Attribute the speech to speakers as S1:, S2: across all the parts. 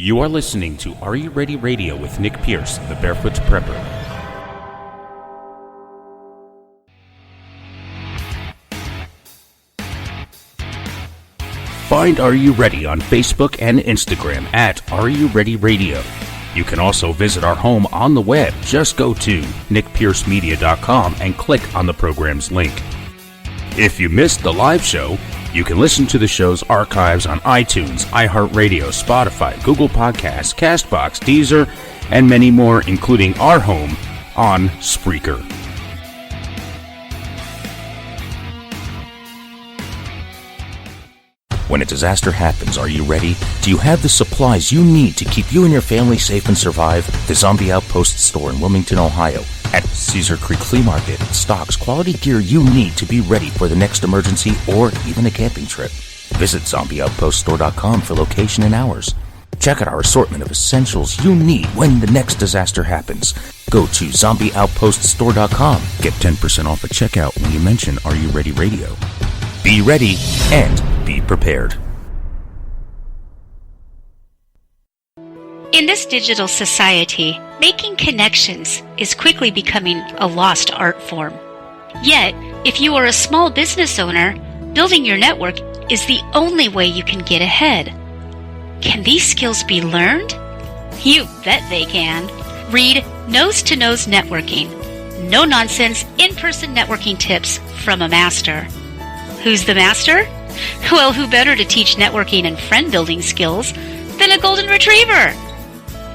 S1: You are listening to Are You Ready Radio with Nick Pierce, the Barefoot Prepper. Find Are You Ready on Facebook and Instagram at Are You Ready Radio. You can also visit our home on the web. Just go to nickpiercemedia.com and click on the program's link. If you missed the live show, you can listen to the show's archives on iTunes, iHeartRadio, Spotify, Google Podcasts, CastBox, Deezer, and many more, including our home on Spreaker. When a disaster happens, are you ready? Do you have the supplies you need to keep you and your family safe and survive? The Zombie Outpost store in Wilmington, Ohio, at Cedar Creek Flea Market, stocks quality gear you need to be ready for the next emergency or even a camping trip. Visit zombieoutpoststore.com for location and hours. Check out our assortment of essentials you need when the next disaster happens. Go to zombieoutpoststore.com. Get 10% off at checkout when you mention Are You Ready Radio. Be ready and be prepared.
S2: In this digital society, making connections is quickly becoming a lost art form. Yet, if you are a small business owner, building your network is the only way you can get ahead. Can these skills be learned? You bet they can. Read Nose to Nose Networking. No-nonsense, in-person networking tips from a master. Who's the master? Well, who better to teach networking and friend-building skills than a golden retriever?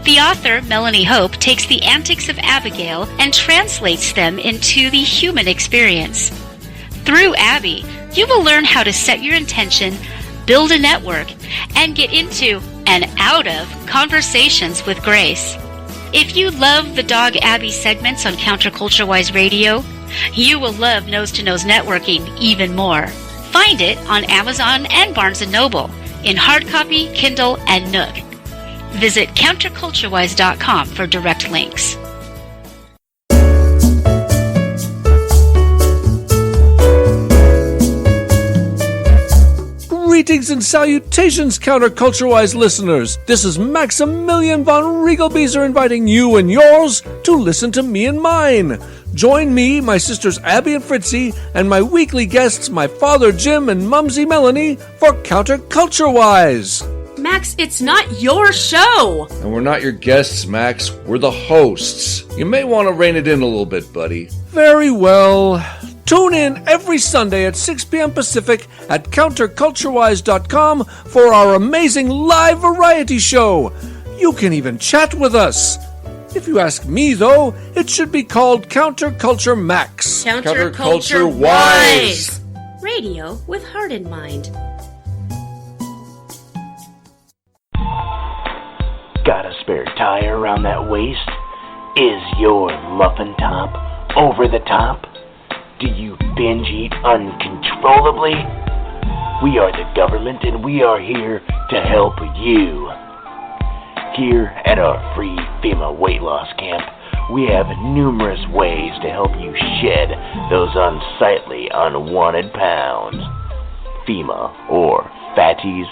S2: The author, Melanie Hope, takes the antics of Abigail and translates them into the human experience. Through Abby, you will learn how to set your intention, build a network, and get into and out of conversations with grace. If you love the Dog Abby segments on Counterculture-Wise Radio, you will love Nose to Nose Networking even more. Find it on Amazon and Barnes & Noble in hard copy, Kindle, and Nook. Visit counterculturewise.com for direct links.
S3: Greetings and salutations, Counterculture-Wise listeners. This is Maximilian von Riegelbieser inviting you and yours to listen to me and mine. Join me, my sisters Abby and Fritzy, and my weekly guests, my father Jim and Mumsy Melanie, for Counterculture-Wise.
S4: Max, it's not your show!
S5: And we're not your guests, Max. We're the hosts. You may want to rein it in a little bit, buddy.
S3: Very well. Tune in every Sunday at 6 p.m. Pacific at counterculturewise.com for our amazing live variety show. You can even chat with us. If you ask me, though, it should be called Counterculture Max.
S4: Counterculture Wise! Radio with heart in mind.
S6: Got a spare tire around that waist? Is your muffin top over the top? Do you binge eat uncontrollably? We are the government and we are here to help you. Here at our free FEMA weight loss camp, we have numerous ways to help you shed those unsightly, unwanted pounds. FEMA, or Fatties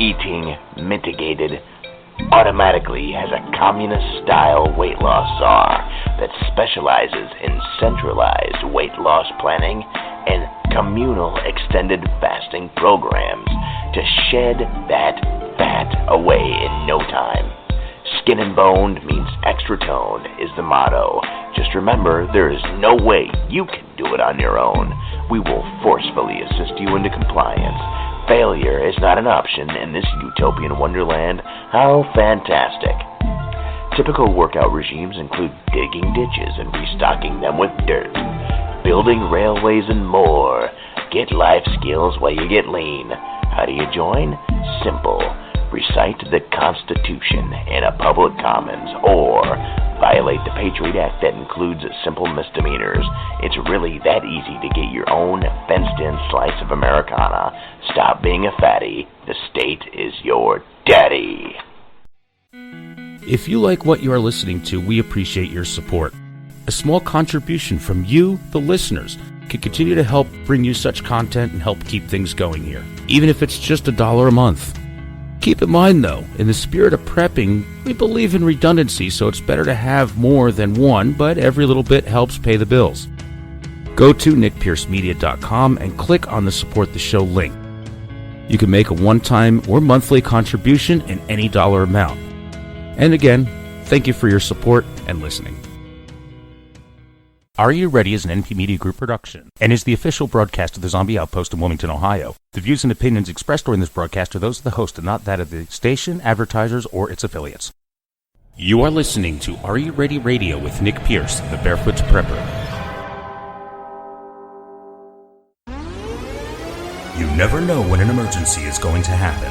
S6: Eating Mitigated, automatically has a communist-style weight loss czar that specializes in centralized weight loss planning and communal extended fasting programs to shed that fat away in no time. Skin and boned means extra toned is the motto. Just remember, there is no way you can do it on your own. We will forcefully assist you into compliance. Failure is not an option in this utopian wonderland. How fantastic. Typical workout regimes include digging ditches and restocking them with dirt, building railways and more. Get life skills while you get lean. How do you join? Simple. Recite the Constitution in a public commons or violate the Patriot Act that includes simple misdemeanors. It's really that easy to get your own fenced-in slice of Americana. Stop being a fatty. The state is your daddy.
S1: If you like what you are listening to, we appreciate your support. A small contribution from you, the listeners, can continue to help bring you such content and help keep things going here, even if it's just $1 a month. Keep in mind, though, in the spirit of prepping, we believe in redundancy, so it's better to have more than one, but every little bit helps pay the bills. Go to nickpiercemedia.com and click on the Support the Show link. You can make a one-time or monthly contribution in any dollar amount. And again, thank you for your support and listening. Are You Ready is an NP Media Group production and is the official broadcast of the Zombie Outpost in Wilmington, Ohio. The views and opinions expressed during this broadcast are those of the host and not that of the station, advertisers, or its affiliates. You are listening to Are You Ready Radio with Nick Pierce, the Barefoot Prepper. You never know when an emergency is going to happen.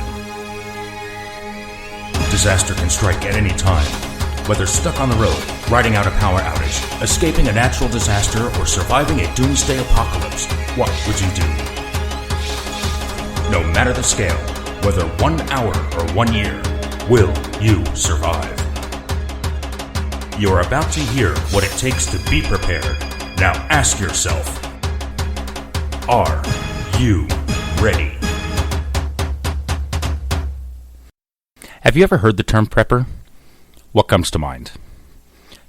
S1: Disaster can strike at any time. Whether stuck on the road, riding out a power outage, escaping a natural disaster, or surviving a doomsday apocalypse, what would you do? No matter the scale, whether 1 hour or 1 year, will you survive? You're about to hear what it takes to be prepared. Now ask yourself, are you ready? Have you ever heard the term prepper? What comes to mind?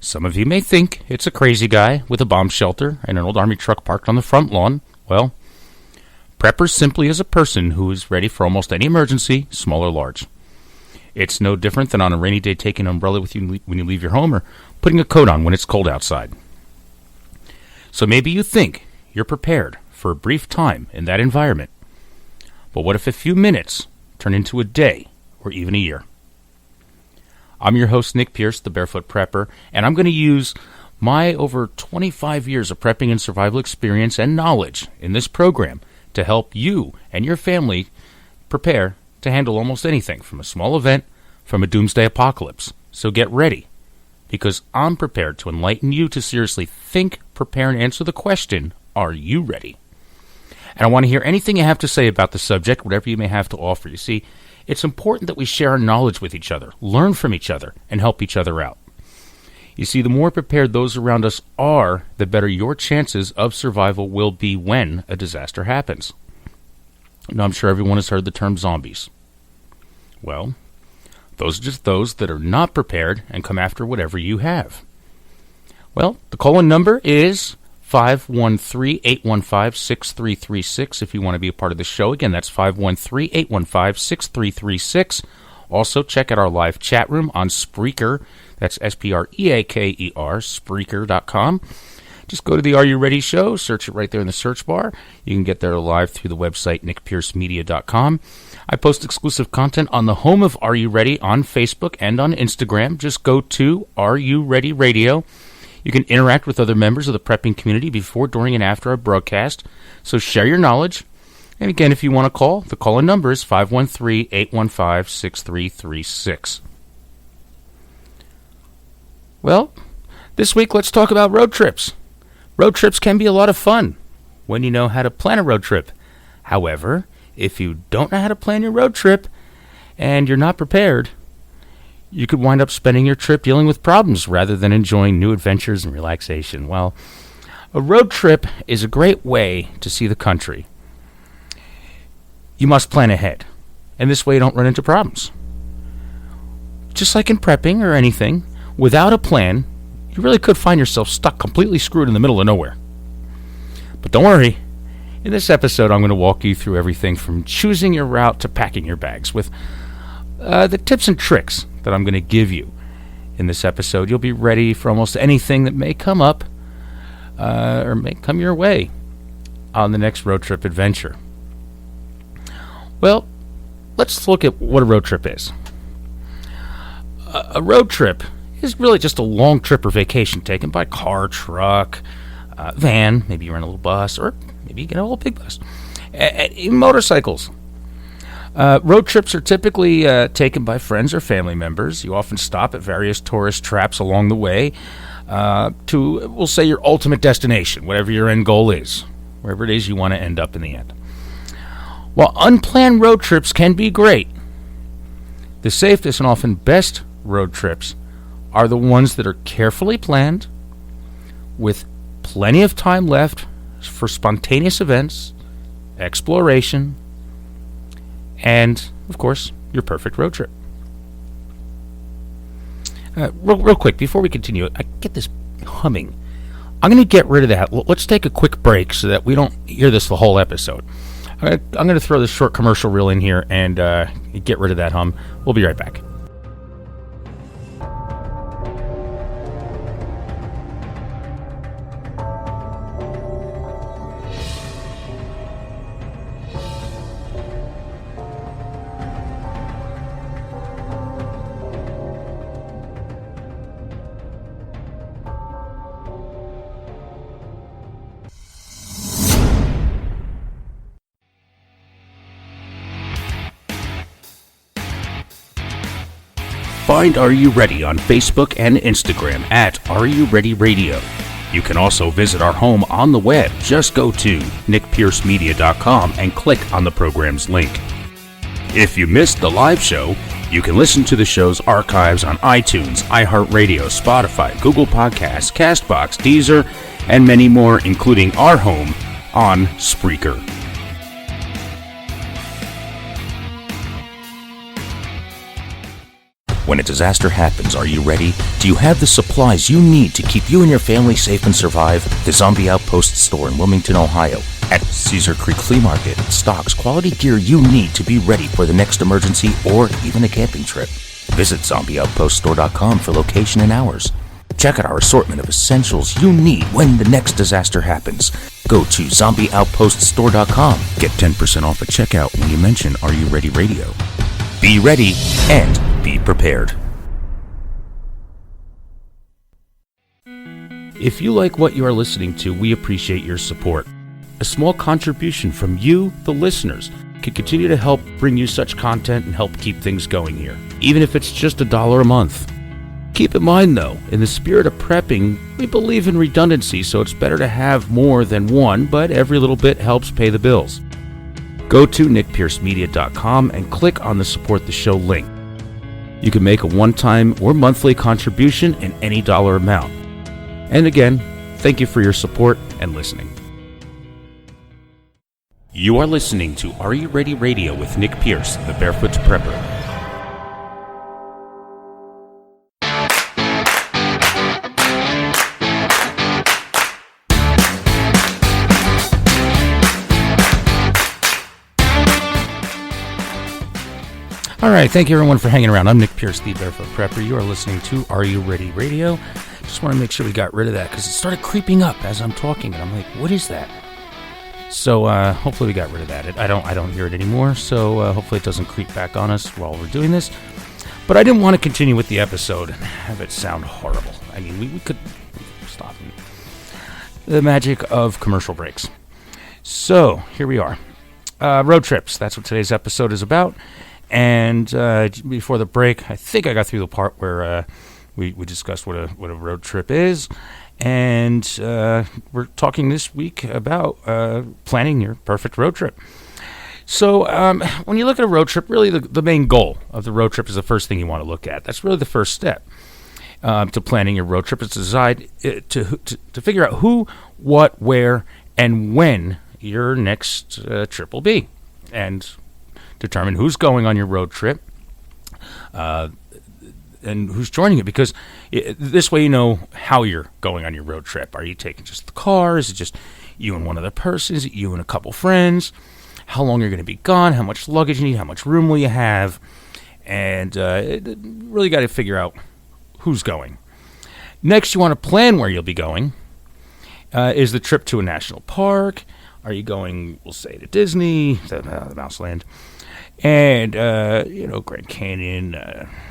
S1: Some of you may think it's a crazy guy with a bomb shelter and an old army truck parked on the front lawn. Well, prepper simply is a person who is ready for almost any emergency, small or large. It's no different than on a rainy day taking an umbrella with you when you leave your home or putting a coat on when it's cold outside. So maybe you think you're prepared for a brief time in that environment. But what if a few minutes turn into a day or even a year? I'm your host, Nick Pierce, the Barefoot Prepper, and I'm going to use my over 25 years of prepping and survival experience and knowledge in this program to help you and your family prepare to handle almost anything from a small event from a doomsday apocalypse. So get ready, because I'm prepared to enlighten you to seriously think, prepare, and answer the question, are you ready? And I want to hear anything you have to say about the subject, whatever you may have to offer. You see, it's important that we share our knowledge with each other, learn from each other, and help each other out. You see, the more prepared those around us are, the better your chances of survival will be when a disaster happens. Now, I'm sure everyone has heard the term zombies. Well, those are just those that are not prepared and come after whatever you have. Well, the call-in number is 513-815-6336 if you want to be a part of the show. Again, that's 513-815-6336. Also, check out our live chat room on Spreaker. That's Spreaker, Spreaker.com. Just go to the Are You Ready show, search it right there in the search bar. You can get there live through the website, nickpiercemedia.com. I post exclusive content on the home of Are You Ready on Facebook and on Instagram. Just go to Are You Ready Radio. You can interact with other members of the prepping community before, during, and after our broadcast. So share your knowledge. And again, if you want to call, the call-in number is 513-815-6336. Well, this week let's talk about road trips. Road trips can be a lot of fun when you know how to plan a road trip. However, if you don't know how to plan your road trip and you're not prepared, you could wind up spending your trip dealing with problems rather than enjoying new adventures and relaxation. Well, a road trip is a great way to see the country. You must plan ahead, and this way you don't run into problems. Just like in prepping or anything, without a plan, you really could find yourself stuck completely screwed in the middle of nowhere. But don't worry. In this episode, I'm going to walk you through everything from choosing your route to packing your bags with the tips and tricks that I'm going to give you. In this episode, you'll be ready for almost anything that may come up or may come your way on the next road trip adventure. Well, let's look at what a road trip is. A road trip is really just a long trip or vacation taken by car, truck, van, maybe you're in a little bus, or maybe you get a little big bus. Motorcycles. Road trips are typically taken by friends or family members. You often stop at various tourist traps along the way to, we'll say, your ultimate destination, whatever your end goal is, wherever it is you want to end up in the end. While unplanned road trips can be great, the safest and often best road trips are the ones that are carefully planned, with plenty of time left for spontaneous events, exploration, and, of course, your perfect road trip. Real quick, before we continue, I get this humming. I'm going to get rid of that. Let's take a quick break so that we don't hear this the whole episode. I'm going to throw this short commercial reel in here and get rid of that hum. We'll be right back. Find Are You Ready on Facebook and Instagram at Are You Ready Radio. You can also visit our home on the web. Just go to nickpiercemedia.com and click on the program's link. If you missed the live show, you can listen to the show's archives on iTunes, iHeartRadio, Spotify, Google Podcasts, CastBox, Deezer, and many more, including our home on Spreaker. When a disaster happens, are you ready? Do you have the supplies you need to keep you and your family safe and survive? The Zombie Outpost store in Wilmington, Ohio, at Cedar Creek Flea Market, stocks quality gear you need to be ready for the next emergency or even a camping trip. Visit zombieoutpoststore.com for location and hours. Check out our assortment of essentials you need when the next disaster happens. Go to zombieoutpoststore.com. Get 10% off at checkout when you mention Are You Ready Radio. Be ready and be prepared. If you like what you are listening to, we appreciate your support. A small contribution from you, the listeners, can continue to help bring you such content and help keep things going here, even if it's just $1 a month. Keep in mind, though, in the spirit of prepping, we believe in redundancy, so it's better to have more than one, but every little bit helps pay the bills. Go to nickpiercemedia.com and click on the Support the Show link. You can make a one-time or monthly contribution in any dollar amount. And again, thank you for your support and listening. You are listening to Are You Ready Radio with Nick Pierce, the Barefoot Prepper. All right, thank you everyone for hanging around. I'm Nick Pierce, the Barefoot Prepper. You are listening to Are You Ready Radio. Just want to make sure we got rid of that because it started creeping up as I'm talking, and I'm like, what is that? So hopefully we got rid of that. I don't hear it anymore, so hopefully it doesn't creep back on us while we're doing this. But I didn't want to continue with the episode and have it sound horrible. I mean, we could stop the magic of commercial breaks. So here we are. Road trips. That's what today's episode is about. And before the break, I think I got through the part where we discussed what a road trip is. And we're talking this week about planning your perfect road trip. So when you look at a road trip, really the main goal of the road trip is the first thing you want to look at. That's really the first step to planning your road trip. Is to decide to figure out who, what, where, and when your next trip will be. And determine who's going on your road trip and who's joining it, because this way you know how you're going on your road trip. Are you taking just the car? Is it just you and one other person? Is it you and a couple friends? How long you're going to be gone? How much luggage you need? How much room will you have? And really got to figure out who's going. Next, you want to plan where you'll be going. Is the trip to a national park? Are you going, we'll say, to Disney, the Mouse Land? And, Grand Canyon,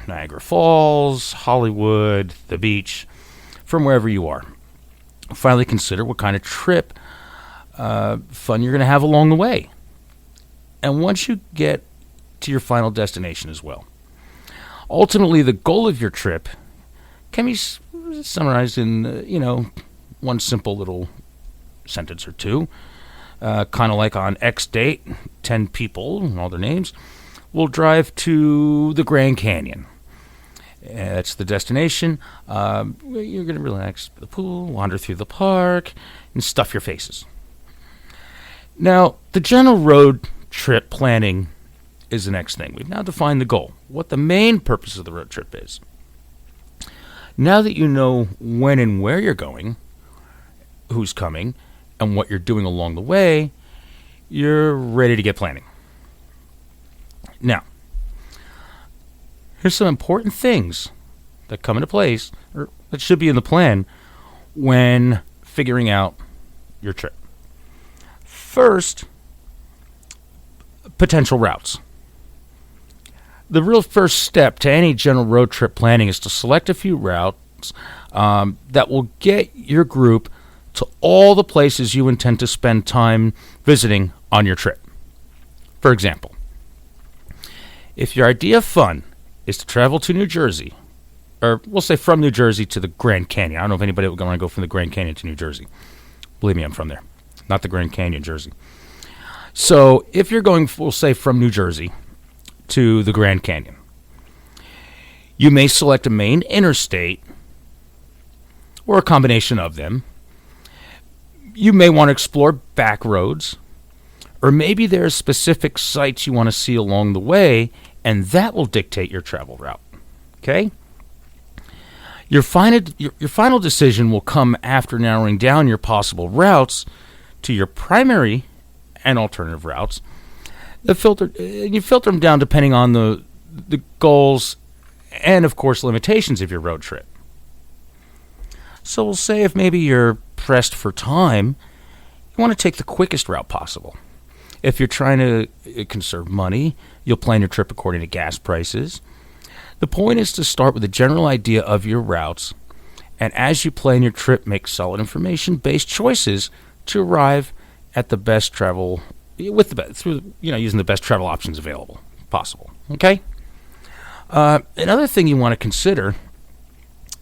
S1: Niagara Falls, Hollywood, the beach, from wherever you are. Finally, consider what kind of trip fun you're going to have along the way. And once you get to your final destination as well. Ultimately, the goal of your trip can be summarized in, one simple little sentence or two. Kind of like on X date, 10 people, and all their names, will drive to the Grand Canyon. That's the destination. You're going to relax at the pool, wander through the park, and stuff your faces. Now, the general road trip planning is the next thing. We've now defined the goal, what the main purpose of the road trip is. Now that you know when and where you're going, who's coming, and what you're doing along the way, you're ready to get planning. Now, here's some important things that come into place, or that should be in the plan, when figuring out your trip. First, potential routes. The real first step to any general road trip planning is to select a few routes that will get your group to all the places you intend to spend time visiting on your trip. For example, if your idea of fun is to travel to New Jersey, or we'll say from New Jersey to the Grand Canyon. I don't know if anybody would want to go from the Grand Canyon to New Jersey. Believe me, I'm from there. Not the Grand Canyon, Jersey. So if you're going, we'll say, from New Jersey to the Grand Canyon, you may select a main interstate or a combination of them. You may want to explore back roads, or maybe there are specific sites you want to see along the way, and that will dictate your travel route. Okay? Your final decision will come after narrowing down your possible routes to your primary and alternative routes. You filter them down depending on the goals and, of course, limitations of your road trip. So we'll say if maybe you're pressed for time, you want to take the quickest route possible. If you're trying to conserve money, you'll plan your trip according to gas prices. The point is to start with a general idea of your routes, and as you plan your trip, make solid information-based choices to arrive at the best travel using the best travel options available possible. Okay. Another thing you want to consider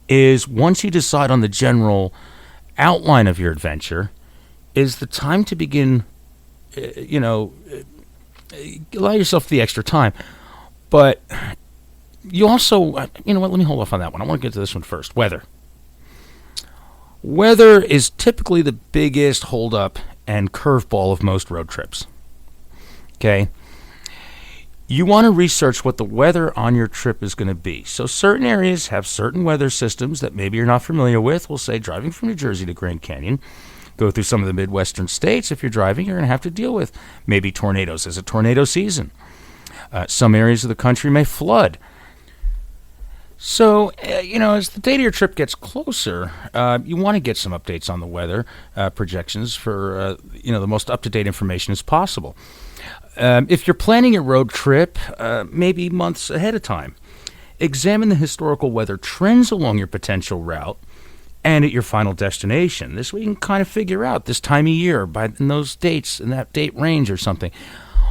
S1: is once you decide on the general outline of your adventure, is the time to begin. Allow yourself the extra time, but you also, let me hold off on that one. I want to get to this one first. Weather. Weather is typically the biggest holdup and curveball of most road trips. Okay? You want to research what the weather on your trip is going to be. So certain areas have certain weather systems that maybe you're not familiar with. We'll say driving from New Jersey to Grand Canyon. Go through some of the Midwestern states. If you're driving, you're going to have to deal with maybe tornadoes. There's a tornado season. Some areas of the country may flood. So, as the date of your trip gets closer, you want to get some updates on the weather projections for, the most up-to-date information as possible. If you're planning a road trip, maybe months ahead of time, examine the historical weather trends along your potential route and at your final destination. This way you can kind of figure out this time of year, in those dates, in that date range or something,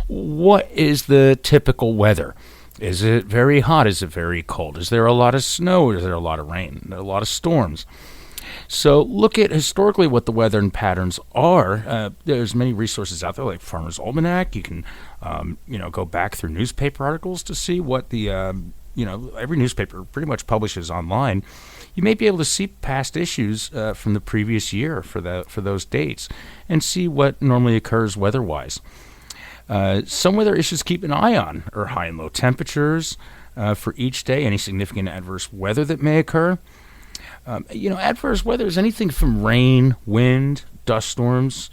S1: what is the typical weather? Is it very hot? Is it very cold? Is there a lot of snow? Is there a lot of rain? A lot of storms? So look at historically what the weather and patterns are. There's many resources out there like Farmer's Almanac. You can, go back through newspaper articles to see what the, every newspaper pretty much publishes online. You may be able to see past issues from the previous year for those dates and see what normally occurs weather-wise. Some weather issues to keep an eye on are high and low temperatures for each day, any significant adverse weather that may occur. Adverse weather is anything from rain, wind, dust storms,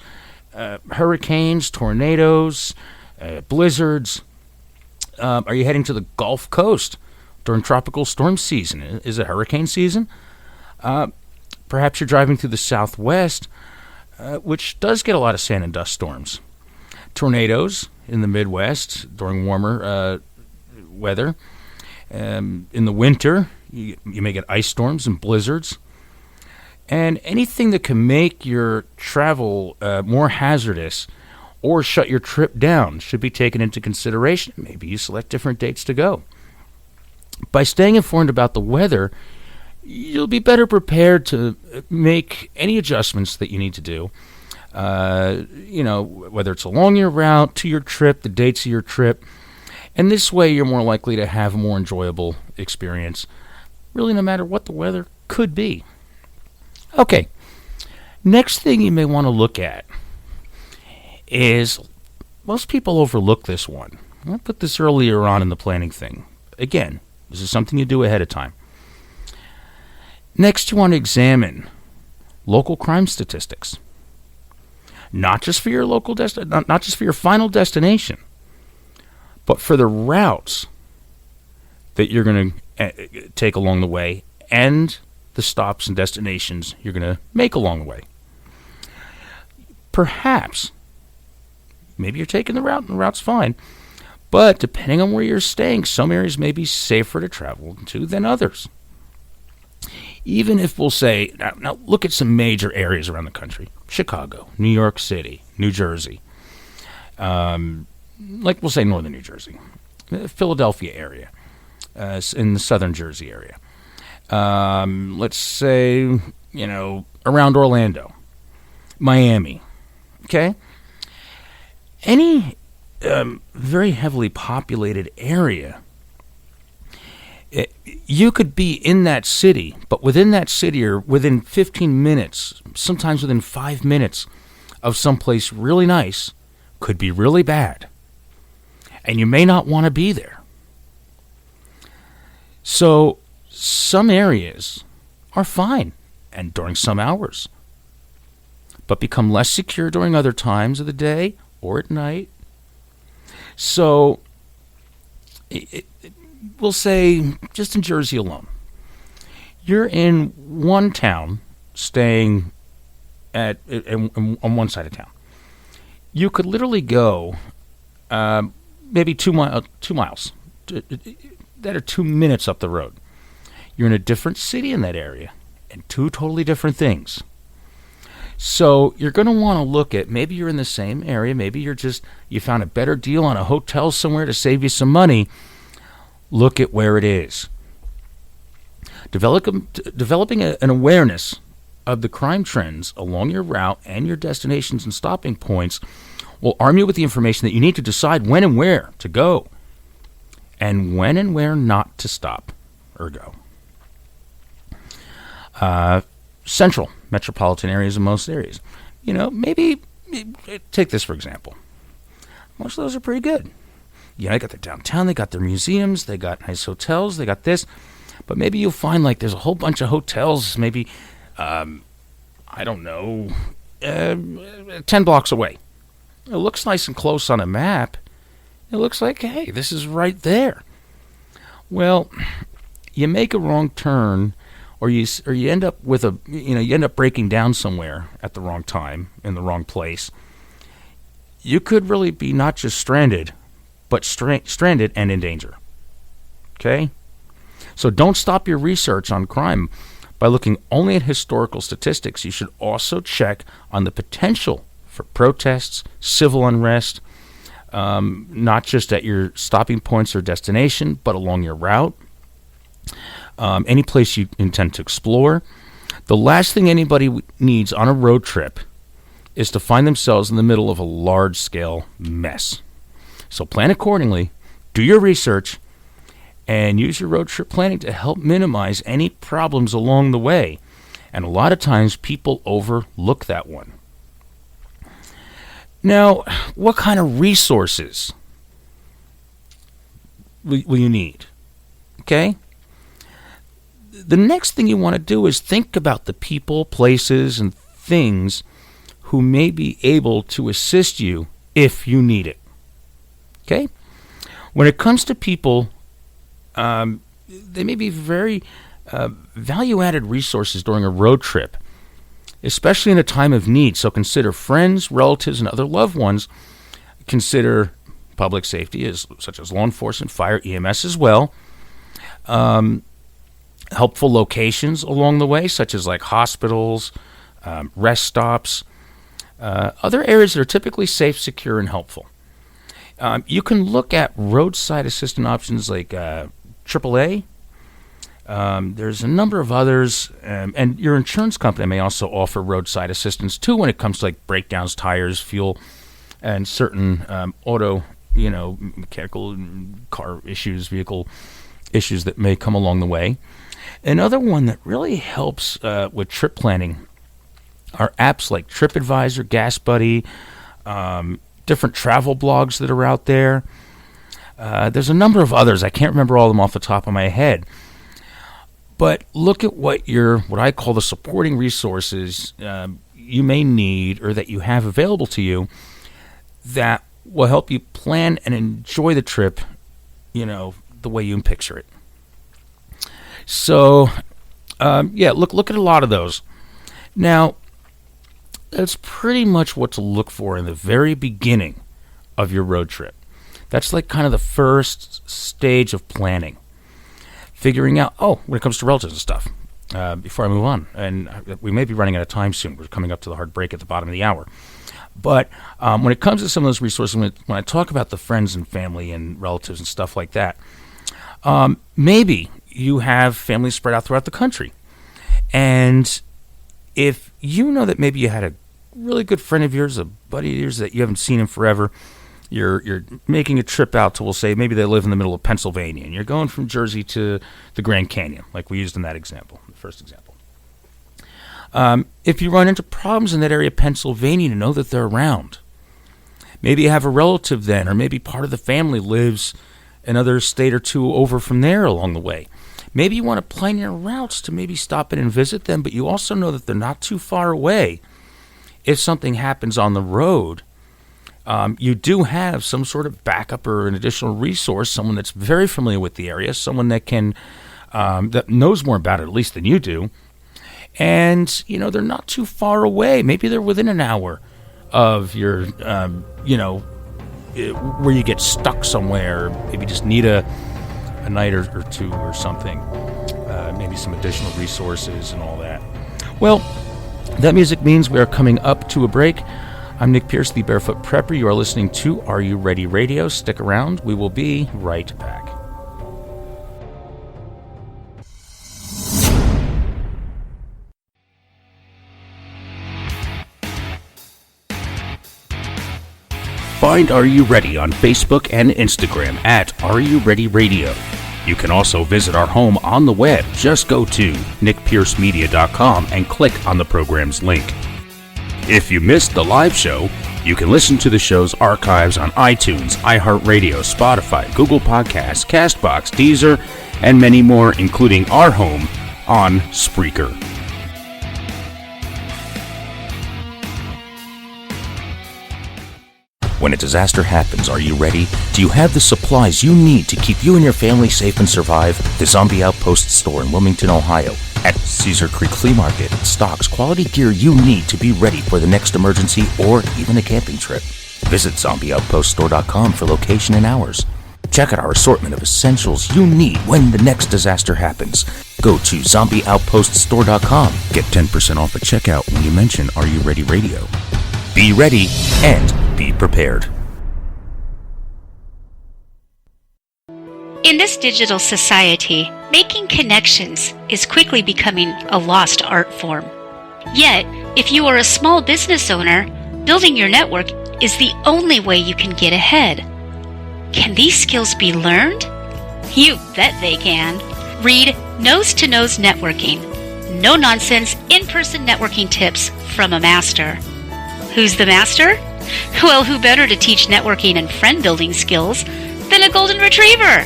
S1: hurricanes, tornadoes, blizzards. Are you heading to the Gulf Coast during tropical storm season? Is it hurricane season? Perhaps you're driving through the Southwest, which does get a lot of sand and dust storms. Tornadoes in the Midwest during warmer weather. In the winter, you may get ice storms and blizzards. And anything that can make your travel more hazardous or shut your trip down should be taken into consideration. Maybe you select different dates to go. By staying informed about the weather, you'll be better prepared to make any adjustments that you need to do. Whether it's along your route, to your trip, the dates of your trip. And this way you're more likely to have a more enjoyable experience, really no matter what the weather could be. Okay, next thing you may want to look at is, most people overlook this one. I put this earlier on in the planning thing. Again, this is something you do ahead of time. Next, you want to examine local crime statistics. Not just for your not just for your final destination, but for the routes that you're going to take along the way and the stops and destinations you're going to make along the way. Perhaps, maybe you're taking the route and the route's fine, but depending on where you're staying, some areas may be safer to travel to than others. Even if we'll say, now look at some major areas around the country. Chicago, New York City, New Jersey. Like we'll say northern New Jersey. Philadelphia area. In the southern Jersey area. Let's say, around Orlando. Miami. Okay? Any very heavily populated area, you could be in that city, but within that city or within 15 minutes, sometimes within 5 minutes of someplace really nice, could be really bad. And you may not want to be there. So some areas are fine and during some hours, but become less secure during other times of the day or at night. So we'll say just in Jersey alone, you're in one town staying on one side of town. You could literally go maybe 2 miles that are 2 minutes up the road. You're in a different city in that area and two totally different things. So you're going to want to look at, maybe you're in the same area, maybe you found a better deal on a hotel somewhere to save you some money. Look at where it is. Developing an awareness of the crime trends along your route and your destinations and stopping points will arm you with the information that you need to decide when and where to go and when and where not to stop or go. Central metropolitan areas in most areas. Maybe take this for example. Most of those are pretty good. They got their downtown, they got their museums, they got nice hotels, they got this. But maybe you'll find like there's a whole bunch of hotels, maybe, 10 blocks away. It looks nice and close on a map. It looks like, hey, this is right there. Well, you make a wrong turn, or you end up with you end up breaking down somewhere at the wrong time in the wrong place. You could really be not just stranded, but stranded and in danger. Okay? So don't stop your research on crime by looking only at historical statistics. You should also check on the potential for protests, civil unrest, not just at your stopping points or destination, but along your route, any place you intend to explore. The last thing anybody needs on a road trip is to find themselves in the middle of a large-scale mess. So plan accordingly, do your research, and use your road trip planning to help minimize any problems along the way. And a lot of times people overlook that one. Now, what kind of resources will you need? Okay? The next thing you want to do is think about the people, places, and things who may be able to assist you if you need it. Okay? When it comes to people, they may be very value-added resources during a road trip, especially in a time of need. So consider friends, relatives, and other loved ones. Consider public safety, such as law enforcement, fire, EMS as well. Helpful locations along the way, such as like hospitals, rest stops, other areas that are typically safe, secure, and helpful. You can look at roadside assistance options like AAA. There's a number of others, and your insurance company may also offer roadside assistance too when it comes to like breakdowns, tires, fuel, and certain auto, mechanical car issues, vehicle issues that may come along the way. Another one that really helps with trip planning are apps like TripAdvisor, Gas Buddy, different travel blogs that are out there. There's a number of others. I can't remember all of them off the top of my head. But look at what I call the supporting resources you may need or that you have available to you that will help you plan and enjoy the trip, the way you picture it. So, look at a lot of those. Now, that's pretty much what to look for in the very beginning of your road trip. That's like kind of the first stage of planning. Figuring out, when it comes to relatives and stuff, before I move on. And we may be running out of time soon. We're coming up to the hard break at the bottom of the hour. But when it comes to some of those resources, when I talk about the friends and family and relatives and stuff like that, maybe you have families spread out throughout the country. And if you know that maybe you had a really good friend of yours, a buddy of yours that you haven't seen in forever, you're making a trip out to, we'll say, maybe they live in the middle of Pennsylvania, and you're going from Jersey to the Grand Canyon, like we used in that example, the first example. If you run into problems in that area of Pennsylvania, to know that they're around. Maybe you have a relative then, or maybe part of the family lives another state or two over from there along the way. Maybe you want to plan your routes to maybe stop in and visit them, but you also know that they're not too far away. If something happens on the road, you do have some sort of backup or an additional resource, someone that's very familiar with the area, someone that can that knows more about it at least than you do. And, they're not too far away. Maybe they're within an hour of your, where you get stuck somewhere. Maybe just need a night or two or something. Maybe some additional resources and all that. Well, that music means we are coming up to a break. I'm Nick Pierce, the Barefoot Prepper. You are listening to Are You Ready Radio. Stick around. We will be right back. Find Are You Ready on Facebook and Instagram at Are You Ready Radio. You can also visit our home on the web. Just go to nickpiercemedia.com and click on the program's link. If you missed the live show, you can listen to the show's archives on iTunes, iHeartRadio, Spotify, Google Podcasts, CastBox, Deezer, and many more, including our home on Spreaker. When a disaster happens, are you ready? Do you have the supplies you need to keep you and your family safe and survive? The Zombie Outpost store in Wilmington, Ohio, at Cedar Creek Flea Market, stocks quality gear you need to be ready for the next emergency or even a camping trip. Visit zombieoutpoststore.com for location and hours. Check out our assortment of essentials you need when the next disaster happens. Go to zombieoutpoststore.com. Get 10% off at checkout when you mention Are You Ready Radio. Be ready and be prepared.
S2: In this digital society, making connections is quickly becoming a lost art form. Yet, if you are a small business owner, building your network is the only way you can get ahead. Can these skills be learned? You bet they can. Read Nose to Nose Networking. No nonsense, in-person networking tips from a master. Who's the master? Well, who better to teach networking and friend-building skills than a golden retriever?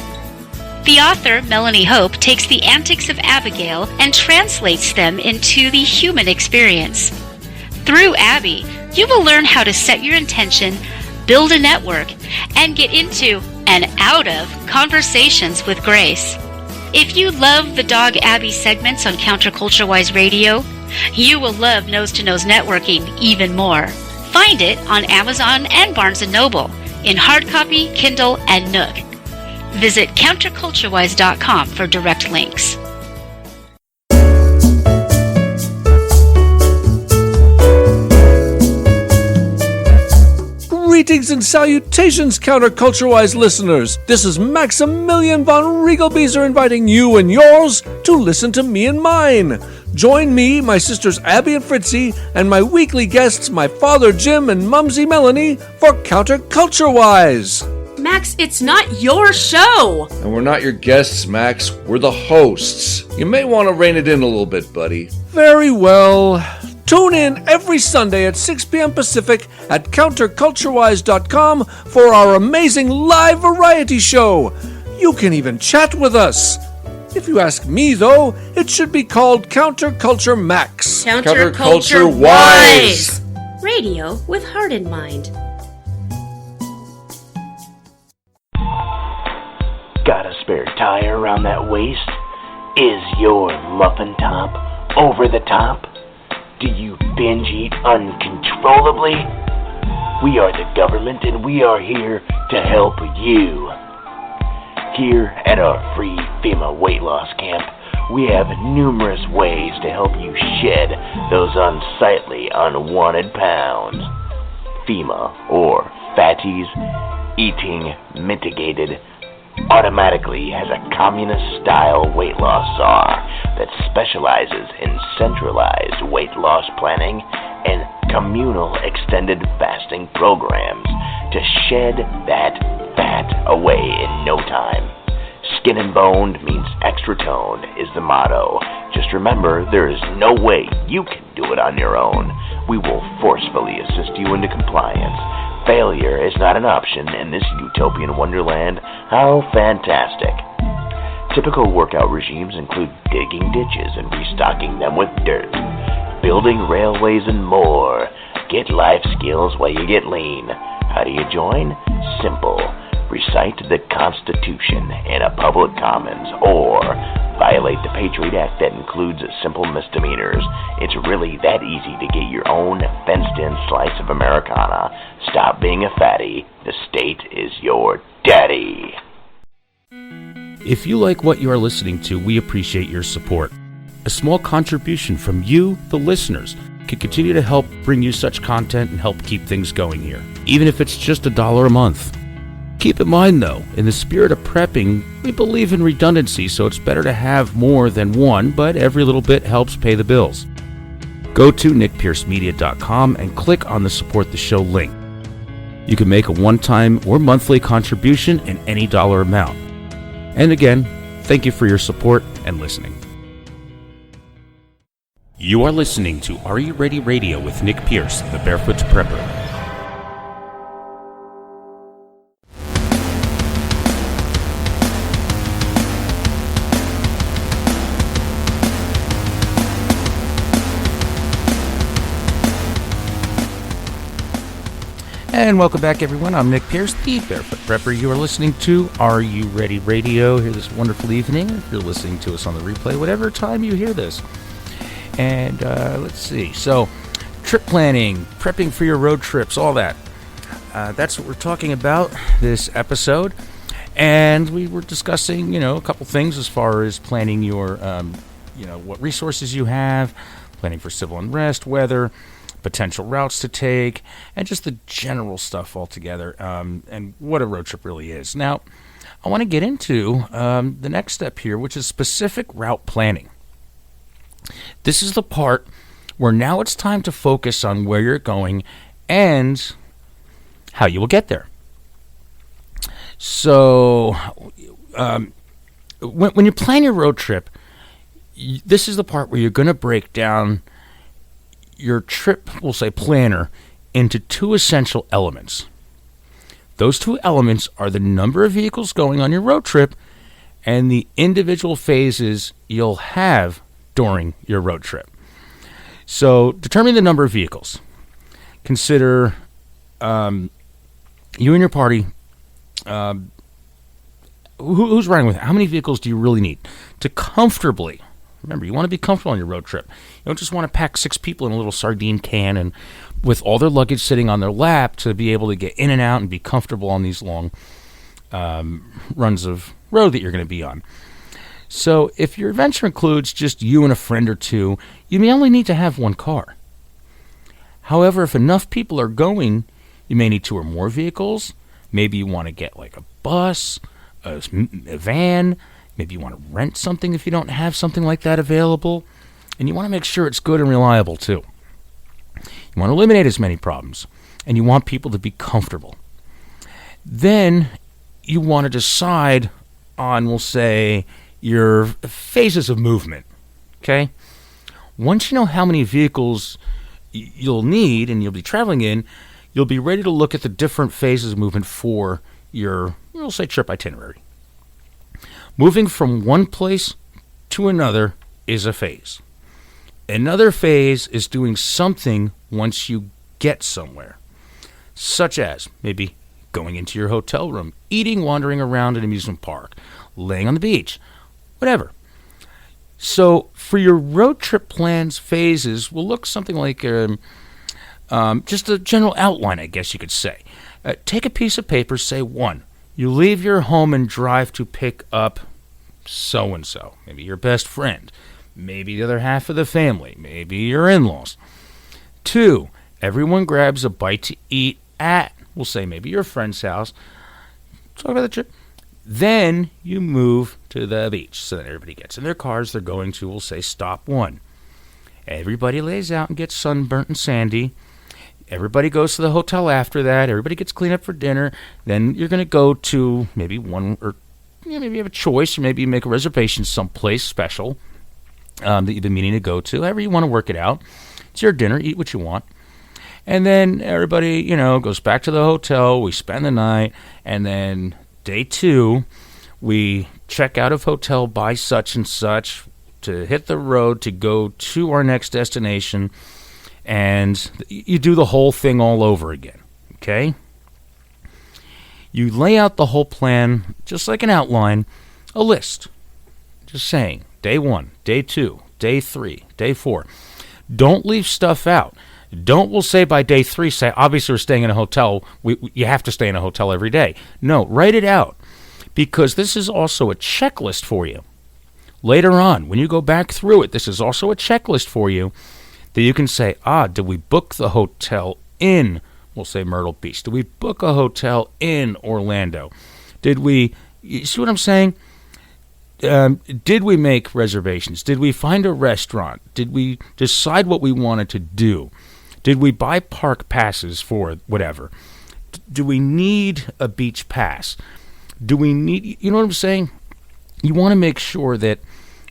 S2: The author, Melanie Hope, takes the antics of Abigail and translates them into the human experience. Through Abby, you will learn how to set your intention, build a network, and get into and out of conversations with grace. If you love the Dog Abby segments on Counterculture-Wise Radio, you will love Nose to Nose Networking even more. Find it on Amazon and Barnes & Noble in hard copy, Kindle, and Nook. Visit counterculturewise.com for direct links.
S3: Greetings and salutations, Counterculture-Wise listeners. This is Maximilian von Riegelbieser inviting you and yours to listen to me and mine. Join me, my sisters Abby and Fritzy, and my weekly guests, my father Jim and Mumsy Melanie, for Counterculture-Wise.
S4: Max, it's not your show!
S5: And we're not your guests, Max. We're the hosts. You may want to rein it in a little bit, buddy.
S3: Very well. Tune in every Sunday at 6 p.m. Pacific at counterculturewise.com for our amazing live variety show. You can even chat with us. If you ask me, though, it should be called Counterculture Max.
S4: Counterculture Wise! Radio with heart in mind.
S6: Got a spare tire around that waist? Is your muffin top over the top? Do you binge eat uncontrollably? We are the government and we are here to help you. Here at our free FEMA weight loss camp, we have numerous ways to help you shed those unsightly, unwanted pounds. FEMA, or Fatties Eating Mitigated, automatically has a communist-style weight loss czar that specializes in centralized weight loss planning and communal extended fasting programs to shed that fat away in no time. Skin and boned means extra tone is the motto. Just remember, there is no way you can do it on your own. We will forcefully assist you into compliance. Failure is not an option in this utopian wonderland. How fantastic. Typical workout regimes include digging ditches and restocking them with dirt, building railways and more. Get life skills while you get lean. How do you join? Simple. Recite the Constitution in a public commons, or violate the Patriot Act that includes simple misdemeanors. It's really that easy to get your own fenced-in slice of Americana. Stop being a fatty. The state is your daddy.
S1: If you like what you are listening to, we appreciate your support. A small contribution from you, the listeners, can continue to help bring you such content and help keep things going here, even if it's just $1 a month. Keep in mind, though, in the spirit of prepping, we believe in redundancy, so it's better to have more than one, but every little bit helps pay the bills. Go to nickpiercemedia.com and click on the Support the Show link. You can make a one-time or monthly contribution in any dollar amount. And again, thank you for your support and listening. You are listening to Are You Ready Radio with Nick Pierce, the Barefoot Prepper. And welcome back, everyone. I'm Nick Pierce, the Barefoot Prepper. You are listening to Are You Ready Radio here this wonderful evening. If you're listening to us on the replay, whatever time you hear this. And let's see. So, trip planning, prepping for your road trips, all that. That's what we're talking about this episode. And we were discussing, a couple things as far as planning your, what resources you have, planning for civil unrest, weather, potential routes to take, and just the general stuff altogether, and what a road trip really is. Now, I want to get into the next step here, which is specific route planning. This is the part where now it's time to focus on where you're going and how you will get there. So, when you plan your road trip, this is the part where you're going to break down your trip, we'll say planner, into two essential elements. Those two elements are the number of vehicles going on your road trip and the individual phases you'll have during your road trip. So determine the number of vehicles. Consider you and your party, who's riding with it? How many vehicles do you really need to comfortably? Remember, you want to be comfortable on your road trip. You don't just want to pack 6 people in a little sardine can and with all their luggage sitting on their lap to be able to get in and out and be comfortable on these long runs of road that you're going to be on. So if your adventure includes just you and a friend or two, you may only need to have one car. However, if enough people are going, you may need 2 or more vehicles. Maybe you want to get like a bus, a van. Maybe you want to rent something if you don't have something like that available. And you want to make sure it's good and reliable too. You want to eliminate as many problems. And you want people to be comfortable. Then you want to decide on, we'll say, your phases of movement. Okay? Once you know how many vehicles you'll need and you'll be traveling in, you'll be ready to look at the different phases of movement for your, we'll say, trip itinerary. Moving from one place to another is a phase. Another phase is doing something once you get somewhere, such as maybe going into your hotel room, eating, wandering around an amusement park, laying on the beach, whatever. So for your road trip plans, phases will look something like just a general outline, I guess you could say. Take a piece of paper, say 1. You leave your home and drive to pick up so-and-so, maybe your best friend, maybe the other half of the family, maybe your in-laws. 2, everyone grabs a bite to eat at, we'll say maybe your friend's house. Talk about the trip. Then you move to the beach. So that everybody gets in their cars. They're going to, we'll say, stop 1. Everybody lays out and gets sunburnt and sandy. Everybody goes to the hotel after that. Everybody gets cleaned up for dinner. Then you're going to go to maybe one, or maybe you have a choice, or maybe you make a reservation someplace special that you've been meaning to go to. However you want to work it out. It's your dinner. Eat what you want. And then everybody, goes back to the hotel. We spend the night. And then day 2, we check out of hotel by such and such to hit the road to go to our next destination. And you do the whole thing all over again. Okay? You lay out the whole plan, just like an outline, a list. Just saying, day 1, day 2, day 3, day 4. Don't leave stuff out. Don't, we'll say by day 3, say, obviously we're staying in a hotel. You have to stay in a hotel every day. No, write it out, because this is also a checklist for you. Later on, when you go back through it, this is also a checklist for you that you can say, did we book the hotel in, we'll say, Myrtle Beach? Did we book a hotel in Orlando? Did we, you see what I'm saying? Did we make reservations? Did we find a restaurant? Did we decide what we wanted to do? Did we buy park passes for whatever? Do we need a beach pass? Do we need, you know what I'm saying? You want to make sure that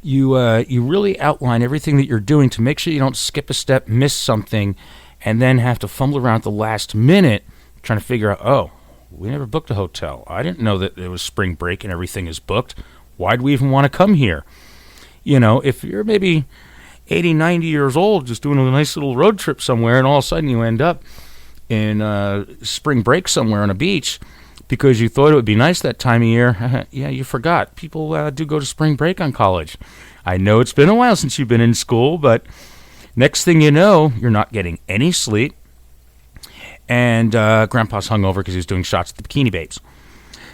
S1: you really outline everything that you're doing to make sure you don't skip a step, miss something, and then have to fumble around at the last minute trying to figure out, we never booked a hotel. I didn't know that it was spring break and everything is booked. Why do we even want to come here? If you're maybe 80, 90 years old, just doing a nice little road trip somewhere, and all of a sudden you end up in spring break somewhere on a beach because you thought it would be nice that time of year. Yeah, you forgot. People do go to spring break on college. I know it's been a while since you've been in school, but next thing you know, you're not getting any sleep, and Grandpa's hungover because he was doing shots at the Bikini Babes.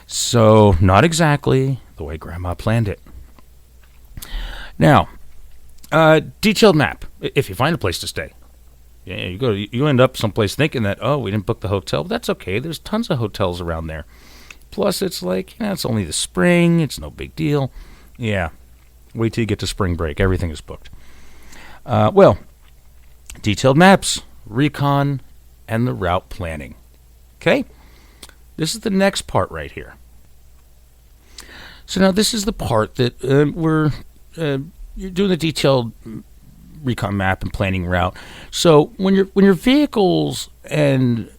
S1: So, not exactly the way Grandma planned it. Now, detailed map, if you find a place to stay. Yeah, you end up someplace thinking that, we didn't book the hotel. But that's okay. There's tons of hotels around there. Plus, it's like, it's only the spring. It's no big deal. Yeah, wait till you get to spring break. Everything is booked. Detailed maps, recon, and the route planning. Okay? This is the next part right here. So now this is the part that you're doing the detailed recon map and planning route. So when your vehicles and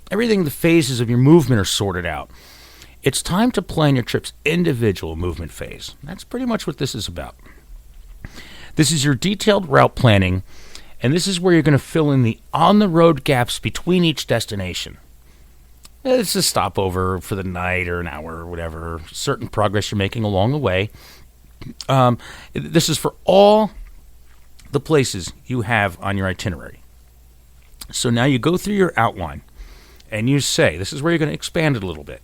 S1: everything, the phases of your movement are sorted out, it's time to plan your trip's individual movement phase. That's pretty much what this is about. This is your detailed route planning, and this is where you're going to fill in the on-the-road gaps between each destination. It's a stopover for the night or an hour or whatever, certain progress you're making along the way. This is for all the places you have on your itinerary. So now you go through your outline, and you say, this is where you're going to expand it a little bit.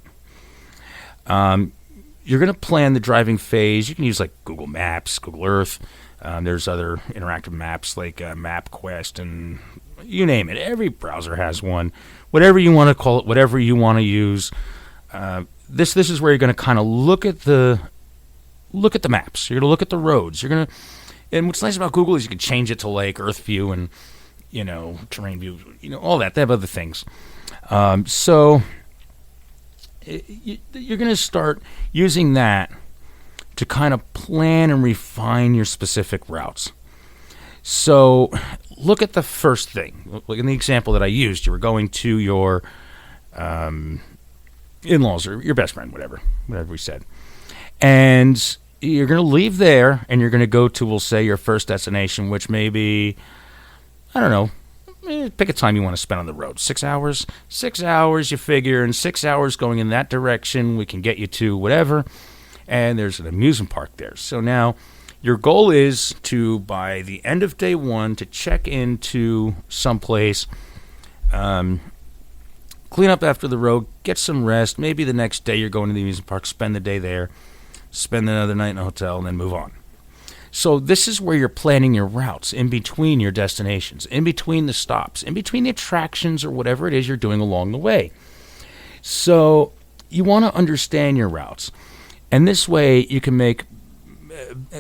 S1: You're going to plan the driving phase. You can use like Google Maps, Google Earth. There's other interactive maps like MapQuest, and you name it. Every browser has one. Whatever you want to call it, whatever you want to use. This is where you're going to kind of look at the maps. You're going to look at the roads. And what's nice about Google is you can change it to like Earth View and terrain view, all that. They have other things. So you're going to start using that to kind of plan and refine your specific routes. So look at the first thing. Like in the example that I used, you were going to your in-laws or your best friend, whatever we said. And you're going to leave there, and you're going to go to, we'll say, your first destination, which may be, I don't know, pick a time you want to spend on the road. 6 hours? 6 hours, you figure, in 6 hours going in that direction, we can get you to whatever, and there's an amusement park there. So now your goal is to, by the end of day one, to check into someplace, clean up after the road, get some rest. Maybe the next day you're going to the amusement park, spend the day there, spend another night in a hotel, and then move on. So this is where you're planning your routes, in between your destinations, in between the stops, in between the attractions or whatever it is you're doing along the way. So you want to understand your routes. And this way you can make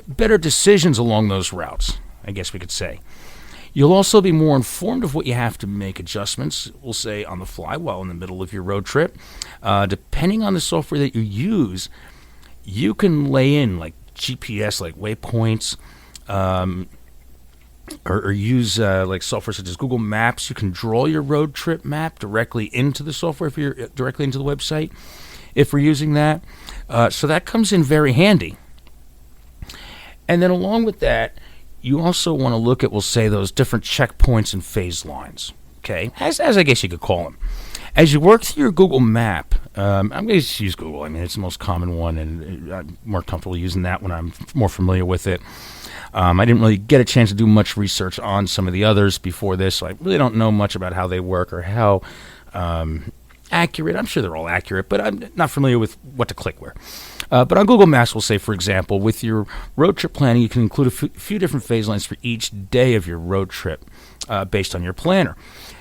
S1: better decisions along those routes, I guess we could say. You'll also be more informed of what you have to make adjustments, we'll say, on the fly while in the middle of your road trip. Depending on the software that you use, you can lay in like GPS, like waypoints, or use like software such as Google Maps. You can draw your road trip map directly into the software if you're directly into the website, if we're using that. So that comes in very handy. And then along with that, you also want to look at, we'll say, those different checkpoints and phase lines, okay, as I guess you could call them. As you work through your Google map, I'm going to just use Google. I mean, it's the most common one, and I'm more comfortable using that when I'm more familiar with it. I didn't really get a chance to do much research on some of the others before this, so I really don't know much about how they work or how accurate. I'm sure they're all accurate, but I'm not familiar with what to click where. But on Google Maps, we'll say, for example, with your road trip planning, you can include a few different phase lines for each day of your road trip based on your planner.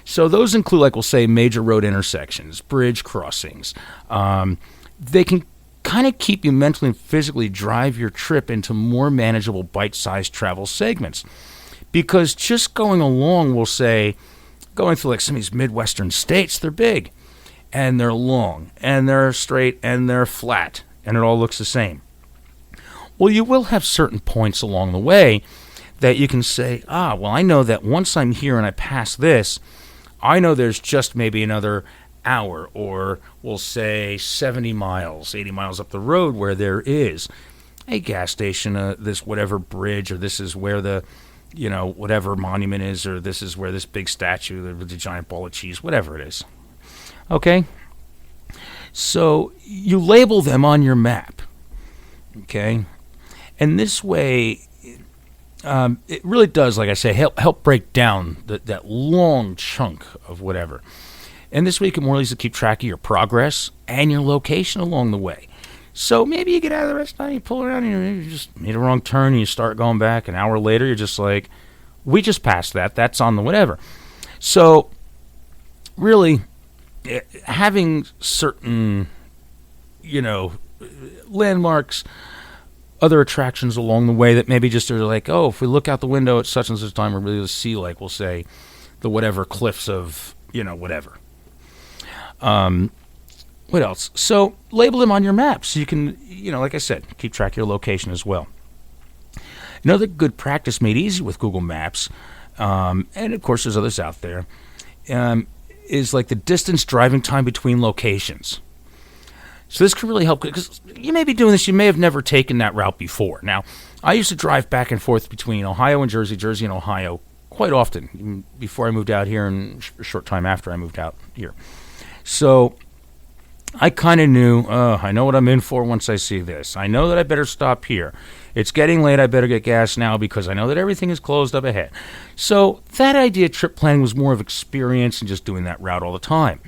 S1: So those include, like we'll say, major road intersections, bridge crossings. They can kind of keep you mentally and physically drive your trip into more manageable bite-sized travel segments. Because just going along, we'll say, going through like some of these Midwestern states, they're big, and they're long, and they're straight, and they're flat, and it all looks the same. Well, you will have certain points along the way that you can say, well, I know that once I'm here and I pass this, I know there's just maybe another hour, or we'll say 70 miles, 80 miles up the road where there is a gas station, this whatever bridge, or this is where the, whatever monument is, or this is where this big statue, the giant ball of cheese, whatever it is. Okay? So you label them on your map, okay? And this way, it really does, like I say, help break down that long chunk of whatever. And this way you can more easily keep track of your progress and your location along the way. So maybe you get out of the restaurant, you pull around, and you just made a wrong turn, and you start going back. An hour later, you're just like, we just passed that. That's on the whatever. So really, having certain, landmarks, other attractions along the way that maybe just are like, if we look out the window at such and such time, we're really to see, like, we'll say, the whatever cliffs of, whatever. What else? So label them on your map so you can, like I said, keep track of your location as well. Another good practice made easy with Google Maps, and of course there's others out there, is like the distance driving time between locations. So this can really help, because you may be doing this, you may have never taken that route before. Now, I used to drive back and forth between Ohio and Jersey, Jersey and Ohio quite often, even before I moved out here and a short time after I moved out here. So I kind of knew, I know what I'm in for once I see this. I know that I better stop here. It's getting late, I better get gas now because I know that everything is closed up ahead. So that idea of trip planning was more of experience and just doing that route all the time.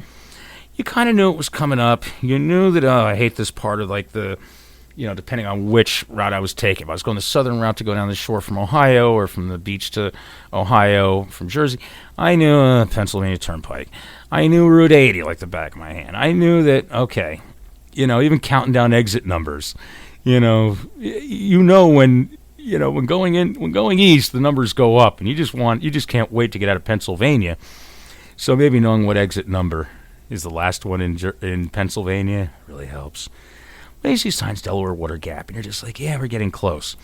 S1: You kind of knew it was coming up. You knew that, I hate this part of like the, depending on which route I was taking. If I was going the southern route to go down the shore from Ohio, or from the beach to Ohio from Jersey, I knew Pennsylvania Turnpike. I knew Route 80 like the back of my hand. I knew that, okay, even counting down exit numbers, when going east, the numbers go up, and you just can't wait to get out of Pennsylvania. So maybe knowing what exit number is the last one in Pennsylvania really helps. Macy signs Delaware Water Gap, and you're just like, yeah, we're getting close.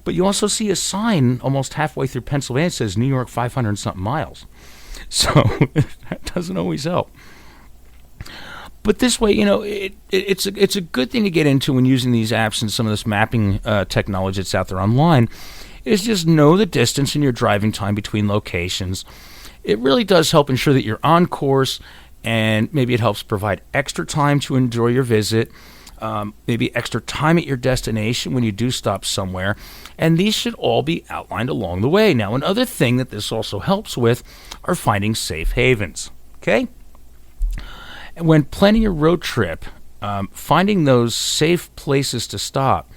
S1: But you also see a sign almost halfway through Pennsylvania that says New York 500-something miles. So that doesn't always help. But this way, it's a good thing to get into when using these apps and some of this mapping technology that's out there online, is just know the distance and your driving time between locations. It really does help ensure that you're on course, and maybe it helps provide extra time to enjoy your visit, maybe extra time at your destination when you do stop somewhere. And these should all be outlined along the way. Now, another thing that this also helps with are finding safe havens. Okay? And when planning your road trip, finding those safe places to stop.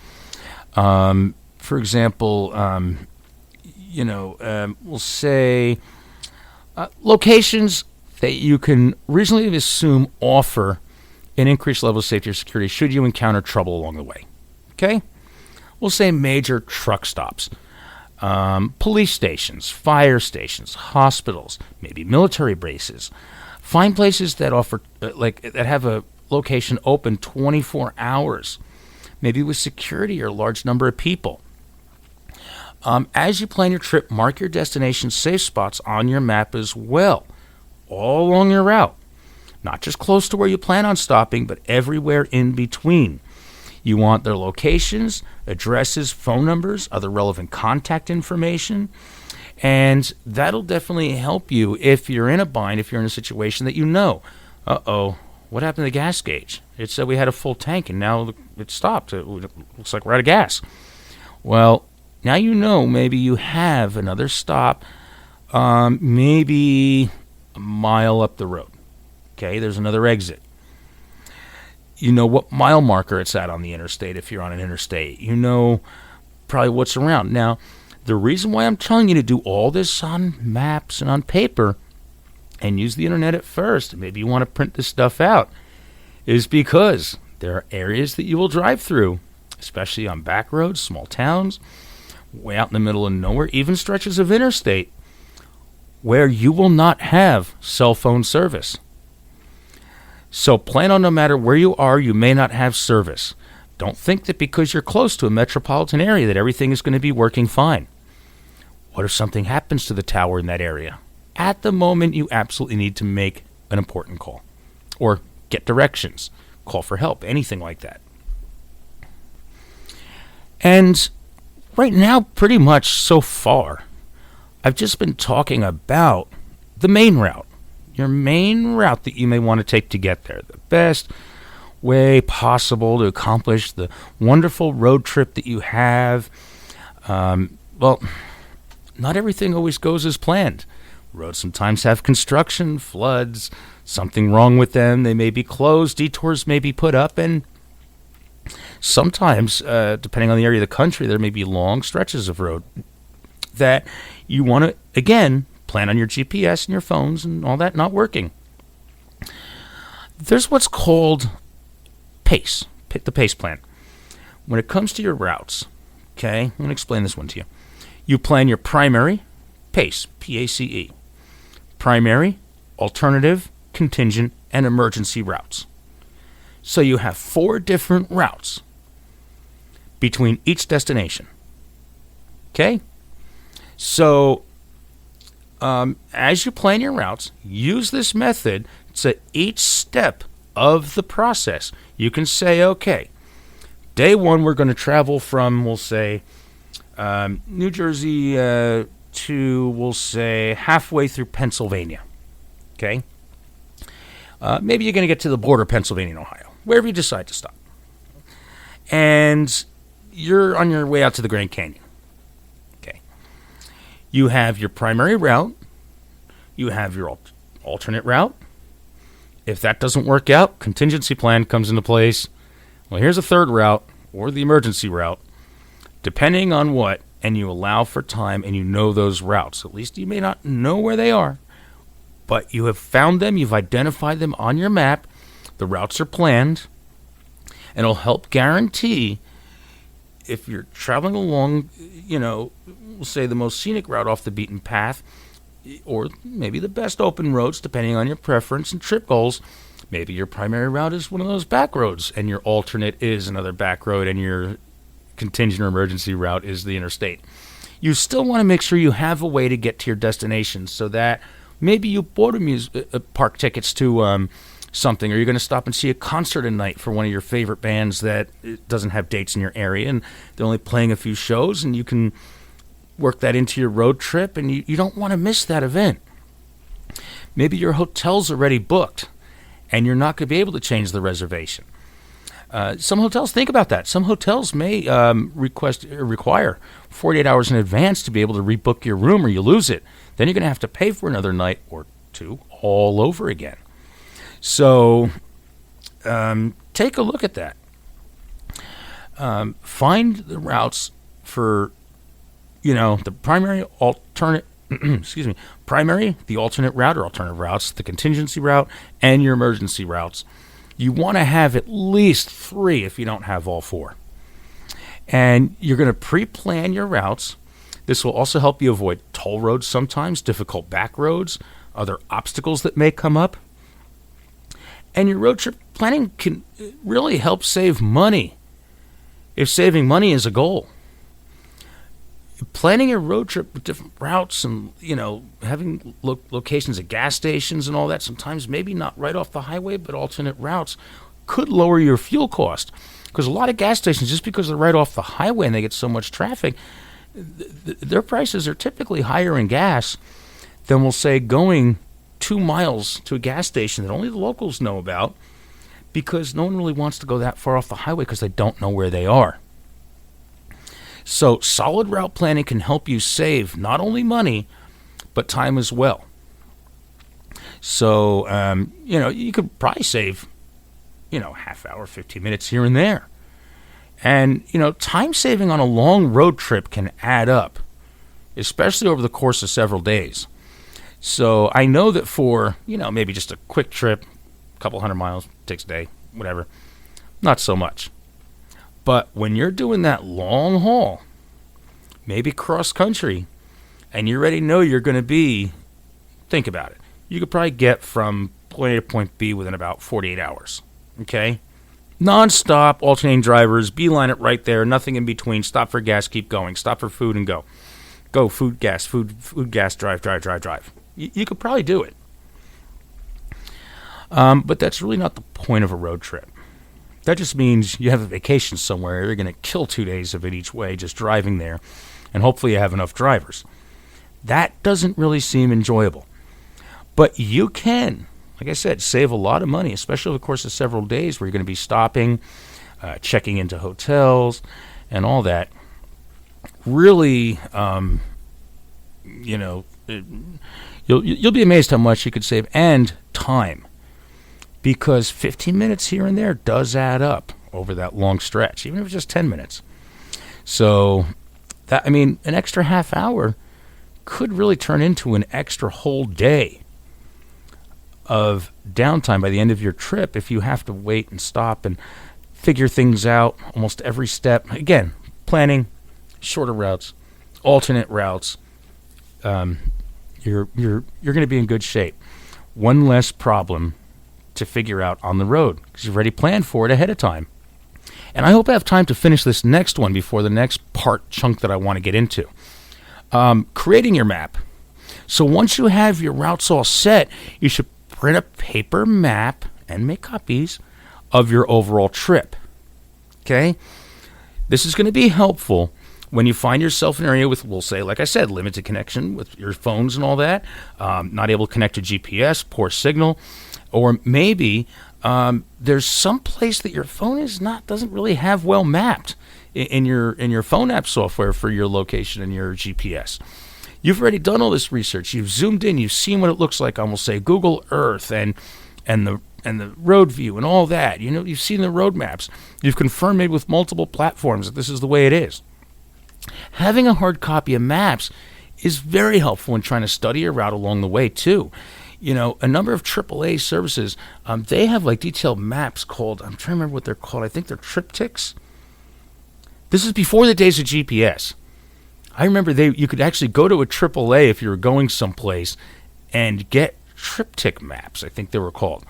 S1: For example, we'll say locations that you can reasonably assume offer an increased level of safety or security should you encounter trouble along the way. Okay? We'll say major truck stops, police stations, fire stations, hospitals, maybe military bases. Find places that offer, that have a location open 24 hours, maybe with security or a large number of people. As you plan your trip, mark your destination safe spots on your map as well, all along your route. Not just close to where you plan on stopping, but everywhere in between. You want their locations, addresses, phone numbers, other relevant contact information, and that'll definitely help you if you're in a bind, if you're in a situation that what happened to the gas gauge? It said we had a full tank, and now it stopped. It looks like we're out of gas. Well, now you know maybe you have another stop, maybe a mile up the road. Okay, there's another exit. You know what mile marker it's at on the interstate if you're on an interstate. You know probably what's around. Now, the reason why I'm telling you to do all this on maps and on paper and use the internet at first, and maybe you want to print this stuff out, is because there are areas that you will drive through, especially on back roads, small towns, way out in the middle of nowhere, even stretches of interstate, where you will not have cell phone service. So plan on no matter where you are, you may not have service. Don't think that because you're close to a metropolitan area that everything is going to be working fine. What if something happens to the tower in that area? At the moment, you absolutely need to make an important call or get directions, call for help, anything like that. And right now, pretty much so far, I've just been talking about the main route, your main route that you may want to take to get there, the best way possible to accomplish the wonderful road trip that you have. Well, not everything always goes as planned. Roads sometimes have construction, floods, something wrong with them. They may be closed, detours may be put up, and sometimes, depending on the area of the country, there may be long stretches of road that you want to, again, plan on your GPS and your phones and all that not working. There's what's called PACE, the PACE plan. When it comes to your routes, okay, I'm going to explain this one to you. You plan your primary, PACE, P-A-C-E, primary, alternative, contingent, and emergency routes. So you have 4 different routes between each destination. Okay? So as you plan your routes, use this method so each step of the process, you can say, okay, day 1 we're going to travel from, we'll say, New Jersey to, we'll say, halfway through Pennsylvania. Okay? Maybe you're going to get to the border of Pennsylvania and Ohio, wherever you decide to stop. And you're on your way out to the Grand Canyon. Okay. You have your primary route. You have your alternate route. If that doesn't work out, contingency plan comes into place. Well, here's a third route, or the emergency route, depending on what, and you allow for time, and you know those routes. At least you may not know where they are, but you have found them, you've identified them on your map, the routes are planned, and it'll help guarantee if you're traveling along, we'll say the most scenic route off the beaten path, or maybe the best open roads, depending on your preference and trip goals, Maybe your primary route is one of those back roads, and your alternate is another back road, and your contingent or emergency route is the interstate. You still want to make sure you have a way to get to your destination, so that maybe you bought park tickets to something, or you're going to stop and see a concert at night for one of your favorite bands that doesn't have dates in your area, and they're only playing a few shows, and you can work that into your road trip, and you don't want to miss that event. Maybe your hotel's already booked, and you're not going to be able to change the reservation. Some hotels, think about that. Some hotels may require 48 hours in advance to be able to rebook your room, or you lose it. Then you're going to have to pay for another night or two all over again. So take a look at that. Find the routes for, the primary, alternate, the alternate route or alternative routes, the contingency route, and your emergency routes. You want to have at least 3 if you don't have all 4. And you're going to pre-plan your routes. This will also help you avoid toll roads sometimes, difficult back roads, other obstacles that may come up. And your road trip planning can really help save money, if saving money is a goal. Planning your road trip with different routes and, having locations at gas stations and all that, sometimes maybe not right off the highway, but alternate routes, could lower your fuel cost. Because a lot of gas stations, just because they're right off the highway and they get so much traffic, their prices are typically higher in gas than, we'll say, going 2 miles to a gas station that only the locals know about, because no one really wants to go that far off the highway because they don't know where they are. So solid route planning can help you save not only money, but time as well. So, you could probably save, half hour, 15 minutes here and there. And, time saving on a long road trip can add up, especially over the course of several days. So I know that for, maybe just a quick trip, a couple 100 miles, takes a day, whatever, not so much. But when you're doing that long haul, maybe cross country, and you already know you're going to be, think about it, you could probably get from point A to point B within about 48 hours, okay? Non-stop, alternating drivers, beeline it right there, nothing in between, stop for gas, keep going, stop for food and go. Go, food, gas, drive. You could probably do it. But that's really not the point of a road trip. That just means you have a vacation somewhere. You're going to kill 2 days of it each way just driving there, and hopefully you have enough drivers. That doesn't really seem enjoyable. But you can, like I said, save a lot of money, especially over the course of several days where you're going to be stopping, checking into hotels, and all that. Really, you'll be amazed how much you could save, and time. Because 15 minutes here and there does add up over that long stretch, even if it's just 10 minutes. So, an extra half hour could really turn into an extra whole day of downtime by the end of your trip if you have to wait and stop and figure things out almost every step. Again, planning, shorter routes, alternate routes. You're going to be in good shape. One less problem to figure out on the road because you've already planned for it ahead of time. And I hope I have time to finish this next one before the next chunk that I want to get into. Creating your map. So once you have your routes all set, you should print a paper map and make copies of your overall trip. Okay? This is going to be helpful when you find yourself in an area with, we'll say, like I said, limited connection with your phones and all that, not able to connect to GPS, poor signal. Or maybe there's some place that your phone doesn't really have well mapped in your phone app software for your location and your GPS. You've already done all this research. You've zoomed in. You've seen what it looks like on, we'll say, Google Earth and the road view and all that. You've seen the road maps. You've confirmed maybe with multiple platforms that this is the way it is. Having a hard copy of maps is very helpful in trying to study your route along the way too. A number of AAA services, they have detailed maps called, I'm trying to remember what they're called. I think they're triptychs. This is before the days of GPS. I remember you could actually go to a AAA if you were going someplace and get triptych maps, I think they were called.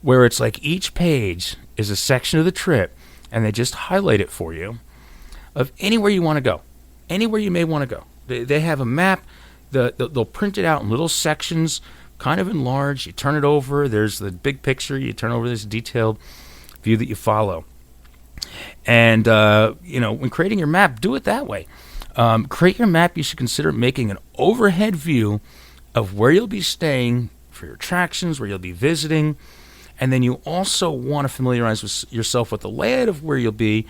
S1: where it's like each page is a section of the trip, and they just highlight it for you of anywhere you want to go, anywhere you may want to go. They have a map. They'll print it out in little sections, kind of enlarged. You turn it over. There's the big picture. You turn over this detailed view that you follow. And, when creating your map, do it that way. Create your map. You should consider making an overhead view of where you'll be staying for your attractions, where you'll be visiting. And then you also want to familiarize yourself with the layout of where you'll be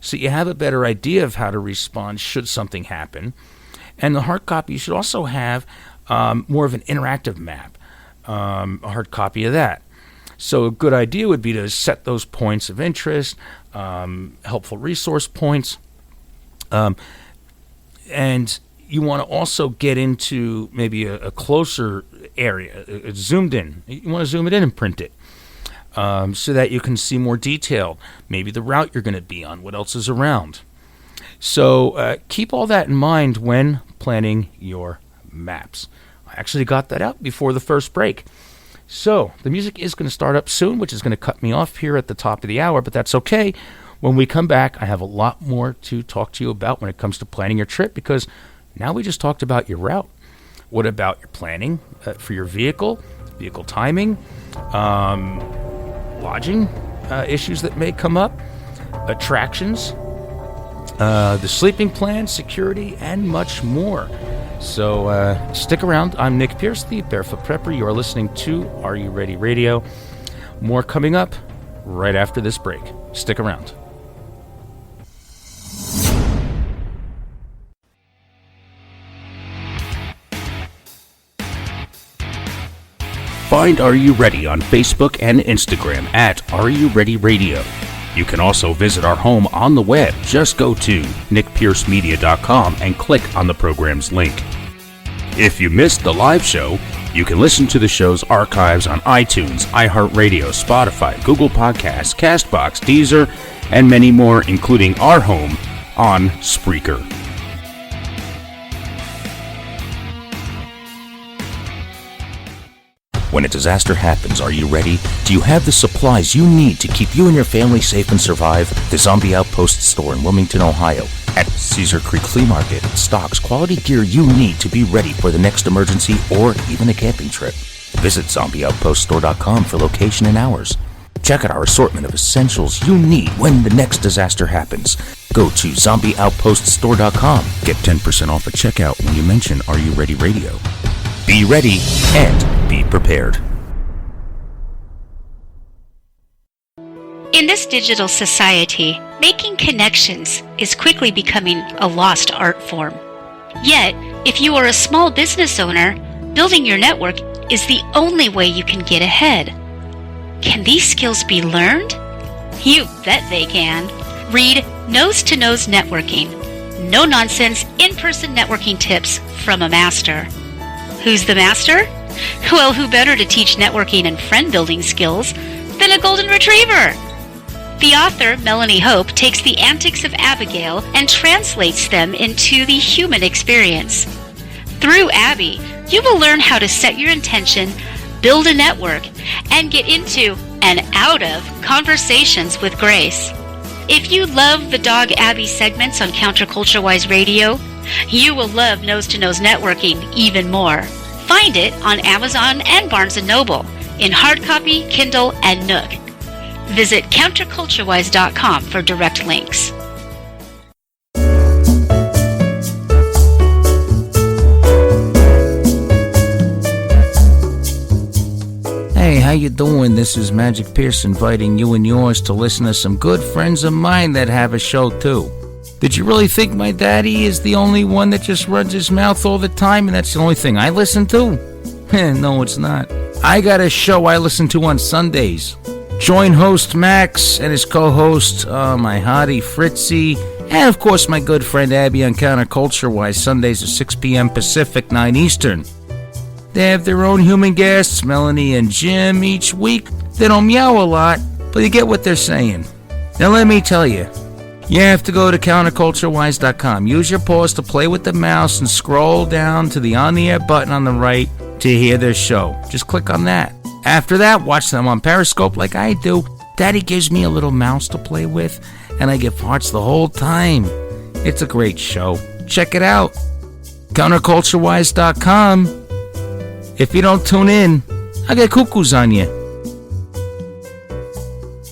S1: so you have a better idea of how to respond should something happen. And the hard copy, you should also have more of an interactive map, a hard copy of that. So a good idea would be to set those points of interest, helpful resource points, and you want to also get into maybe a closer area, zoomed in. You want to zoom it in and print it so that you can see more detail, maybe the route you're going to be on, what else is around. So keep all that in mind when planning your maps. I actually got that out before the first break. So the music is going to start up soon, which is going to cut me off here at the top of the hour, but that's okay. When we come back, I have a lot more to talk to you about when it comes to planning your trip, because now we just talked about your route. What about your planning for your vehicle timing, lodging issues that may come up, attractions, the sleeping plan, security, and much more. So stick around. I'm Nick Pierce, the Barefoot Prepper. You are listening to Are You Ready Radio. More coming up right after this break. Stick around. Find Are You Ready on Facebook and Instagram at Are You Ready Radio. You can also visit our home on the web. Just go to nickpiercemedia.com and click on the program's link. If you missed the live show, you can listen to the show's archives on iTunes, iHeartRadio, Spotify, Google Podcasts, CastBox, Deezer, and many more, including our home on Spreaker. When a disaster happens, are you ready? Do you have the supplies you need to keep you and your family safe and survive? The Zombie Outpost store in Wilmington, Ohio, at Cedar Creek Flea Market, stocks quality gear you need to be ready for the next emergency or even a camping trip. Visit zombieoutpoststore.com for location and hours. Check out our assortment of essentials you need when the next disaster happens. Go to zombieoutpoststore.com. Get 10% off at checkout when you mention Are You Ready Radio. Be ready and be prepared.
S2: In this digital society, making connections is quickly becoming a lost art form. Yet, if you are a small business owner, building your network is the only way you can get ahead. Can these skills be learned? You bet they can. Read Nose to Nose Networking. No nonsense, in-person networking tips from a master. Who's the master? Well, who better to teach networking and friend-building skills than a golden retriever? The author, Melanie Hope, takes the antics of Abigail and translates them into the human experience. Through Abby, you will learn how to set your intention, build a network, and get into and out of conversations with grace. If you love the Dog Abby segments on Counterculture-Wise Radio, you will love Nose to Nose Networking even more. Find it on Amazon and Barnes & Noble in hard copy, Kindle, and Nook. Visit counterculturewise.com for direct links.
S1: Hey, how you doing? This is Magic Pierce inviting you and yours to listen to some good friends of mine that have a show too. Did you really think my daddy is the only one that just runs his mouth all the time and that's the only thing I listen to? No, it's not. I got a show I listen to on Sundays. Join host Max and his co-host, my hottie Fritzy, and of course my good friend Abby on Counterculture-Wise, Sundays at 6 p.m. Pacific, 9 Eastern. They have their own human guests, Melanie and Jim, each week. They don't meow a lot, but you get what they're saying. Now let me tell you, you have to go to counterculturewise.com. Use your paws to play with the mouse and scroll down to the on-the-air button on the right to hear their show. Just click on that. After that, watch them on Periscope like I do. Daddy gives me a little mouse to play with, and I give hearts the whole time. It's a great show. Check it out. Counterculturewise.com. If you don't tune in, I get cuckoos on you.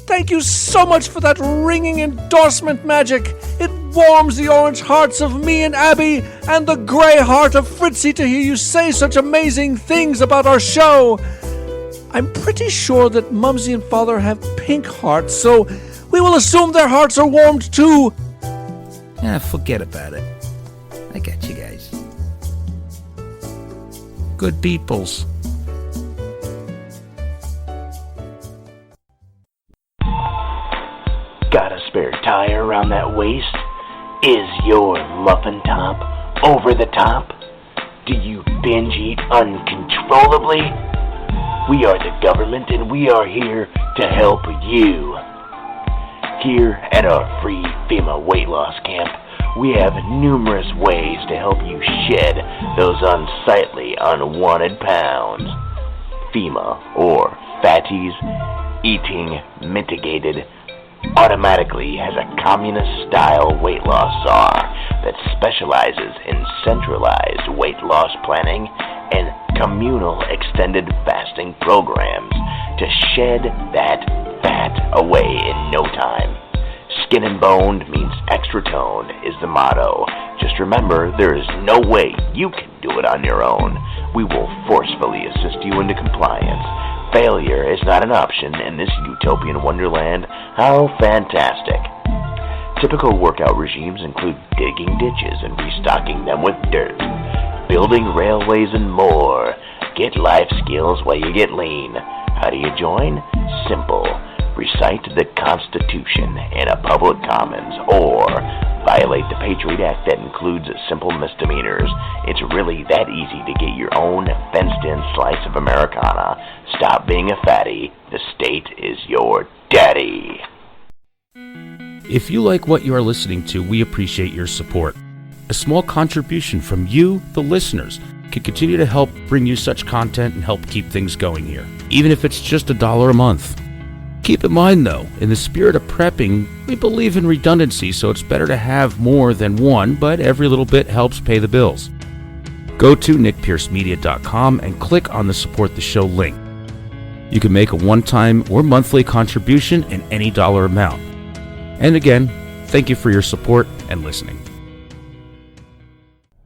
S3: Thank you so much for that ringing endorsement, Magic. It warms the orange hearts of me and Abby and the gray heart of Fritzy to hear you say such amazing things about our show. I'm pretty sure that Mumsy and Father have pink hearts, so we will assume their hearts are warmed too.
S1: Yeah, forget about it. I got you guys. Good peoples.
S6: Got a spare tire around that waist? Is your muffin top over the top? Do you binge eat uncontrollably? We are the government and we are here to help you. Here at our free FEMA weight loss camp, we have numerous ways to help you shed those unsightly, unwanted pounds. FEMA, or Fatties Eating Mitigated, automatically has a communist-style weight loss czar that specializes in centralized weight loss planning and communal extended fasting programs to shed that fat away in no time. Skin and boned means extra tone is the motto. Just remember, there is no way you can do it on your own. We will forcefully assist you into compliance. Failure is not an option in this utopian wonderland. How fantastic. Typical workout regimes include digging ditches and restocking them with dirt, building railways and more. Get life skills while you get lean. How do you join? Simple. Recite the Constitution in a public commons, or violate the Patriot Act that includes simple misdemeanors. It's really that easy to get your own fenced-in slice of Americana. Stop being a fatty. The state is your daddy.
S1: If you like what you are listening to, we appreciate your support. A small contribution from you, the listeners, can continue to help bring you such content and help keep things going here, even if it's just $1 a month. Keep in mind, though, in the spirit of prepping, we believe in redundancy, so it's better to have more than one, but every little bit helps pay the bills. Go to nickpiercemedia.com and click on the Support the Show link. You can make a one-time or monthly contribution in any dollar amount. And again, thank you for your support and listening.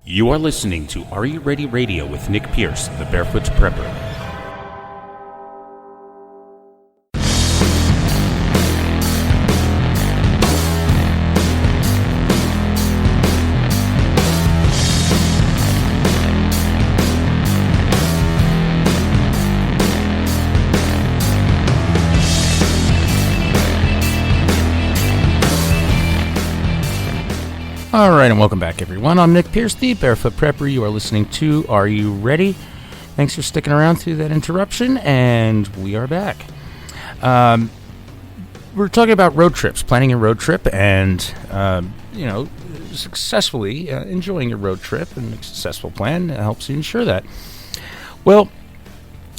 S1: You are listening to Are You Ready Radio with Nick Pierce, the Barefoot Prepper. All right, and welcome back, everyone. I'm Nick Pierce, the Barefoot Prepper. You are listening to Are You Ready? Thanks for sticking around through that interruption, and we are back. We're talking about road trips, planning a road trip, and, successfully enjoying your road trip, and a successful plan helps you ensure that. Well,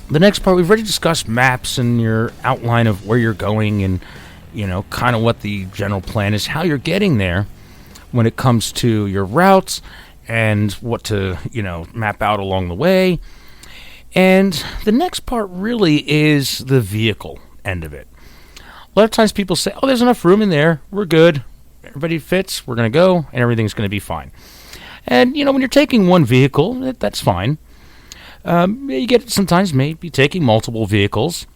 S1: the next part, we've already discussed maps and your outline of where you're going and, kind of what the general plan is, how you're getting there when it comes to your routes and what to, map out along the way. And the next part really is the vehicle end of it. A lot of times people say, oh, there's enough room in there. We're good. Everybody fits. We're going to go, and everything's going to be fine. And, when you're taking one vehicle, that's fine. You get sometimes maybe taking multiple vehicles.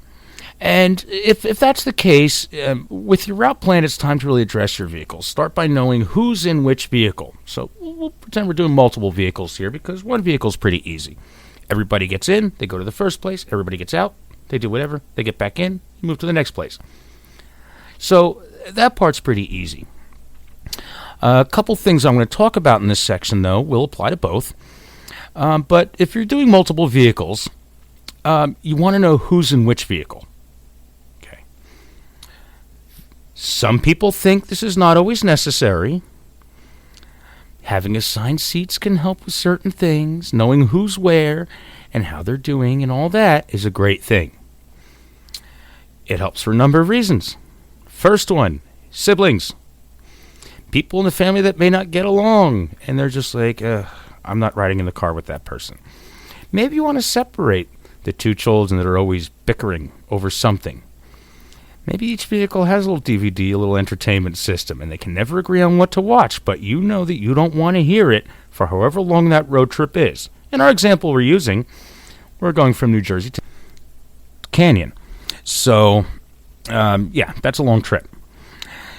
S1: And if that's the case, with your route plan, it's time to really address your vehicles. Start by knowing who's in which vehicle. So we'll pretend we're doing multiple vehicles here because one vehicle is pretty easy. Everybody gets in, they go to the first place. Everybody gets out, they do whatever. They get back in, you move to the next place. So that part's pretty easy. A couple things I'm going to talk about in this section, though, will apply to both. But if you're doing multiple vehicles, you want to know who's in which vehicle. Some people think this is not always necessary. Having assigned seats can help with certain things. Knowing who's where and how they're doing and all that is a great thing. It helps for a number of reasons. First one, siblings. People in the family that may not get along, and they're just like, I'm not riding in the car with that person. Maybe you want to separate the two children that are always bickering over something. Maybe each vehicle has a little DVD, a little entertainment system, and they can never agree on what to watch, but you know that you don't want to hear it for however long that road trip is. In our example we're using, we're going from New Jersey to Canyon. So, that's a long trip.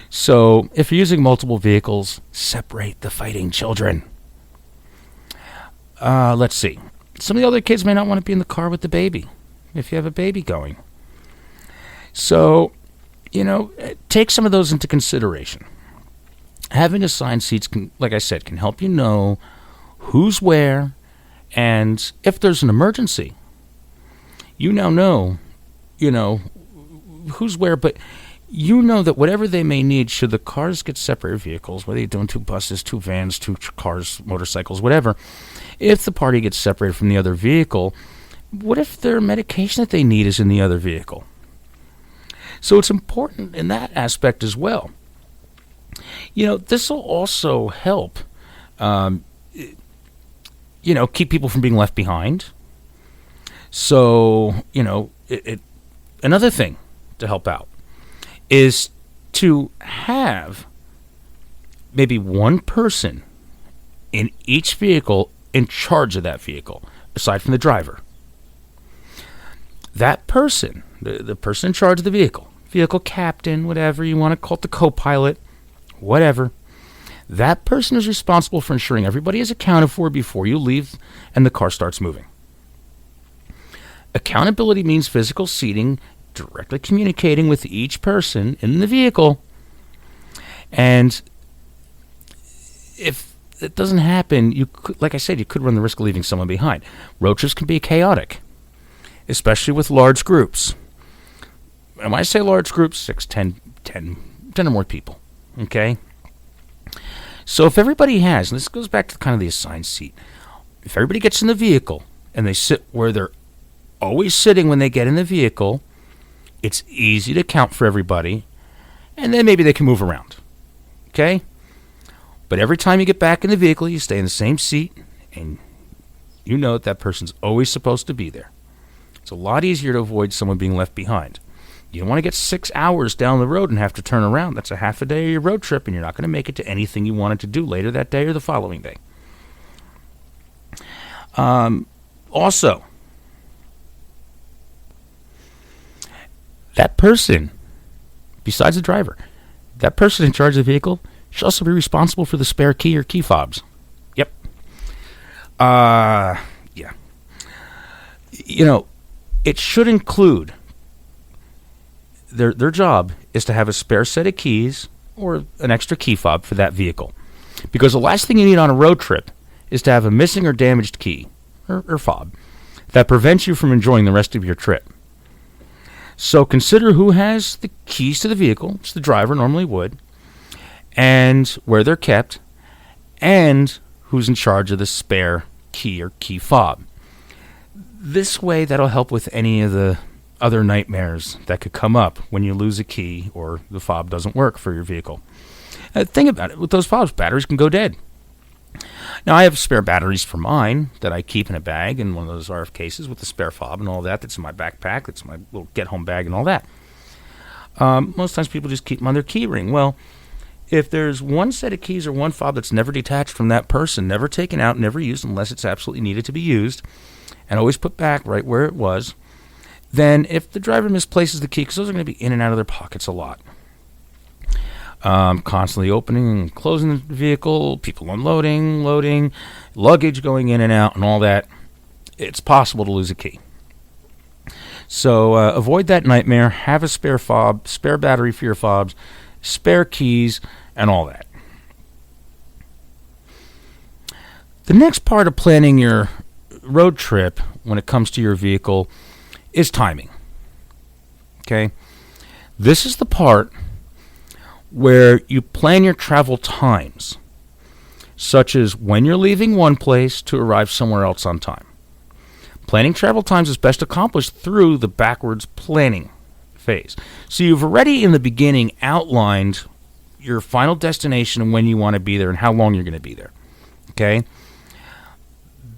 S1: So, if you're using multiple vehicles, separate the fighting children. Let's see. Some of the other kids may not want to be in the car with the baby, if you have a baby going. So, take some of those into consideration. Having assigned seats, like I said, can help you know who's where, and if there's an emergency, you now know, who's where, but you know that whatever they may need, should the cars get separate vehicles, whether you're doing 2 buses, 2 vans, 2 cars, motorcycles, whatever, if the party gets separated from the other vehicle, what if their medication that they need is in the other vehicle? So it's important in that aspect as well. This will also help, keep people from being left behind. So, another thing to help out is to have maybe one person in each vehicle in charge of that vehicle, aside from the driver. That person, the person in charge of the vehicle captain, whatever you want to call it, the co-pilot, whatever, that person is responsible for ensuring everybody is accounted for before you leave and the car starts moving. Accountability means physical seating, directly communicating with each person in the vehicle. And if it doesn't happen, you could, like I said, you could run the risk of leaving someone behind. Road trips can be chaotic, especially with large groups. And when I say large groups, 6, 10 or more people. Okay? So if everybody has, and this goes back to kind of the assigned seat, if everybody gets in the vehicle and they sit where they're always sitting when they get in the vehicle, it's easy to count for everybody, and then maybe they can move around. Okay? But every time you get back in the vehicle, you stay in the same seat, and you know that person's always supposed to be there. It's a lot easier to avoid someone being left behind. You don't want to get 6 hours down the road and have to turn around. That's a half a day of your road trip, and you're not going to make it to anything you wanted to do later that day or the following day. Also, that person, besides the driver, that person in charge of the vehicle should also be responsible for the spare key or key fobs. Yep. Yeah. It should include, their job is to have a spare set of keys or an extra key fob for that vehicle. Because the last thing you need on a road trip is to have a missing or damaged key or fob that prevents you from enjoying the rest of your trip. So consider who has the keys to the vehicle, which the driver normally would, and where they're kept, and who's in charge of the spare key or key fob. This way, that'll help with any of the other nightmares that could come up when you lose a key or the fob doesn't work for your vehicle. Think about it. With those fobs, batteries can go dead. Now, I have spare batteries for mine that I keep in a bag in one of those RF cases with the spare fob and all that. That's in my backpack. That's my little get-home bag and all that. Most times people just keep them on their key ring. Well, if there's one set of keys or one fob that's never detached from that person, never taken out, never used unless it's absolutely needed to be used, and always put back right where it was, then if the driver misplaces the key, because those are going to be in and out of their pockets a lot, constantly opening and closing the vehicle, people unloading, loading, luggage going in and out, and all that, it's possible to lose a key. So avoid that nightmare. Have a spare fob, spare battery for your fobs, spare keys, and all that. The next part of planning your road trip when it comes to your vehicle is timing. Okay? This is the part where you plan your travel times, such as when you're leaving one place to arrive somewhere else on time. Planning travel times is best accomplished through the backwards planning phase. So you've already in the beginning outlined your final destination and when you want to be there and how long you're going to be there. Okay?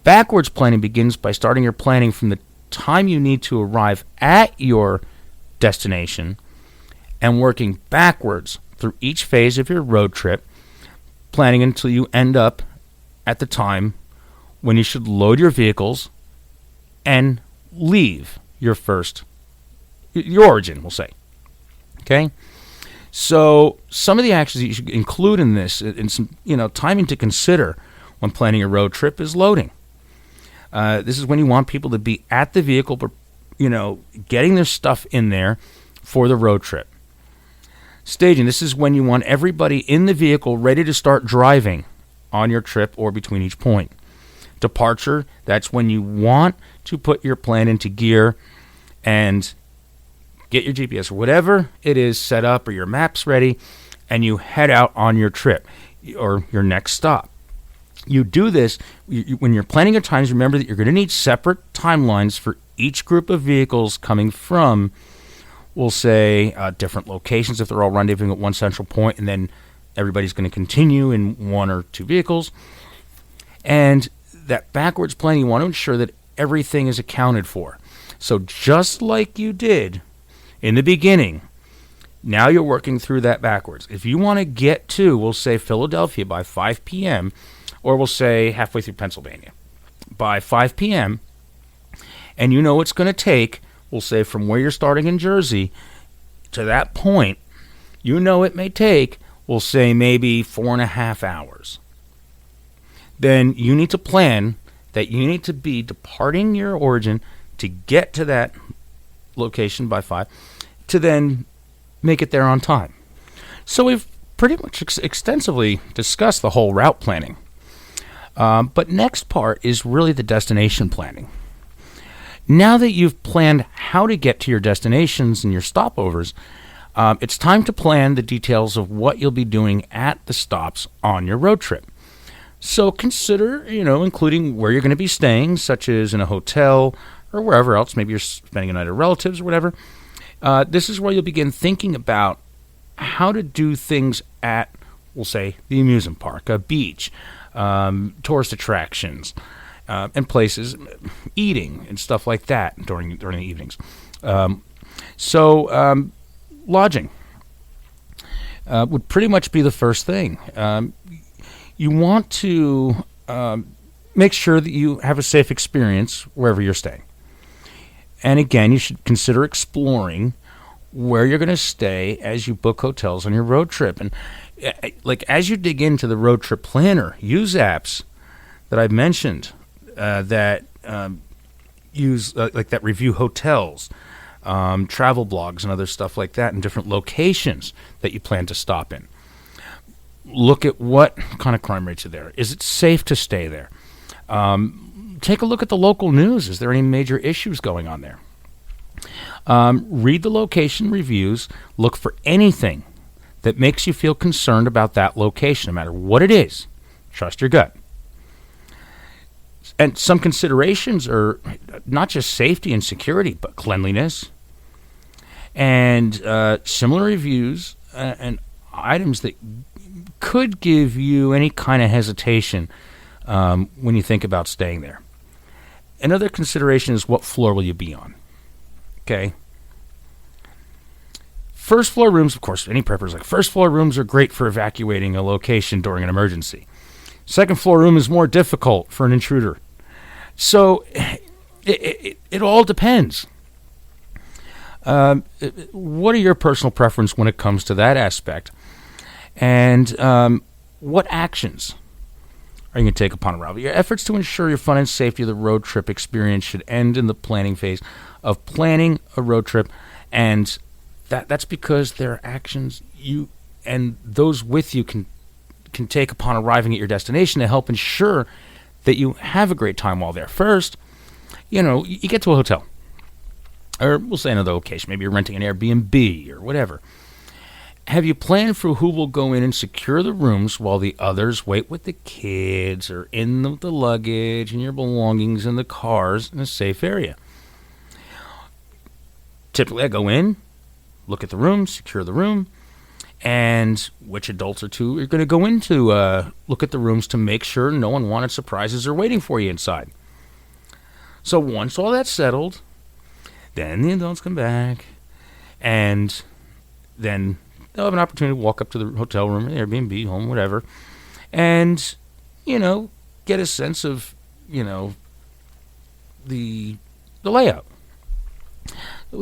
S1: Backwards planning begins by starting your planning from the time you need to arrive at your destination and working backwards through each phase of your road trip, planning until you end up at the time when you should load your vehicles and leave your origin, we'll say. Okay? So some of the actions that you should include in this, and some timing to consider when planning a road trip, is loading. This is when you want people to be at the vehicle, getting their stuff in there for the road trip. Staging. This is when you want everybody in the vehicle ready to start driving on your trip or between each point. Departure. That's when you want to put your plan into gear and get your GPS or whatever it is set up or your maps ready, and you head out on your trip or your next stop. You do this when you're planning your times. Remember that you're going to need separate timelines for each group of vehicles coming from, we'll say, different locations if they're all rendezvousing at one central point, and then everybody's going to continue in one or two vehicles. And that backwards planning, you want to ensure that everything is accounted for. So just like you did in the beginning, now you're working through that backwards. If you want to get to, we'll say, Philadelphia by 5 p.m., or we'll say halfway through Pennsylvania by 5 p.m., and you know it's going to take, we'll say, from where you're starting in Jersey to that point, you know it may take, we'll say, maybe 4.5 hours. Then you need to plan that you need to be departing your origin to get to that location by 5 to then make it there on time. So we've pretty much extensively discussed the whole route planning. But next part is really the destination planning. Now that you've planned how to get to your destinations and your stopovers, it's time to plan the details of what you'll be doing at the stops on your road trip. So consider, including where you're going to be staying, such as in a hotel or wherever else. Maybe you're spending a night at relatives or whatever. This is where you'll begin thinking about how to do things at, we'll say, the amusement park, a beach, tourist attractions, and places, eating and stuff like that during the evenings. Lodging would pretty much be the first thing. You want to make sure that you have a safe experience wherever you're staying. And again, you should consider exploring where you're going to stay as you book hotels on your road trip. And as you dig into the road trip planner, use apps that I've mentioned that use that review hotels, travel blogs, and other stuff like that in different locations that you plan to stop in. Look at what kind of crime rates are there. Is it safe to stay there? Take a look at the local news. Is there any major issues going on there? Read the location reviews. Look for anything that makes you feel concerned about that location, no matter what it is. Trust your gut. And some considerations are not just safety and security, but cleanliness. And similar reviews and items that could give you any kind of hesitation when you think about staying there. Another consideration is what floor will you be on. Okay. First floor rooms, of course, any prepper's like, first floor rooms are great for evacuating a location during an emergency. Second floor room is more difficult for an intruder. So it all depends. What are your personal preference when it comes to that aspect? And what actions are you going to take upon arrival? Your efforts to ensure your fun and safety of the road trip experience should end in the planning phase of planning a road trip, and that's because there are actions you and those with you can take upon arriving at your destination to help ensure that you have a great time while there. First, you get to a hotel, or we'll say another location. Maybe you're renting an Airbnb or whatever. Have you planned for who will go in and secure the rooms while the others wait with the kids or in the luggage and your belongings in the cars in a safe area? Typically, I go in, look at the room, secure the room, and which adults or two are going to go into look at the rooms to make sure no unwanted surprises are waiting for you inside. So once all that's settled, then the adults come back, and then they'll have an opportunity to walk up to the hotel room, Airbnb, home, whatever, and, get a sense of, the layout.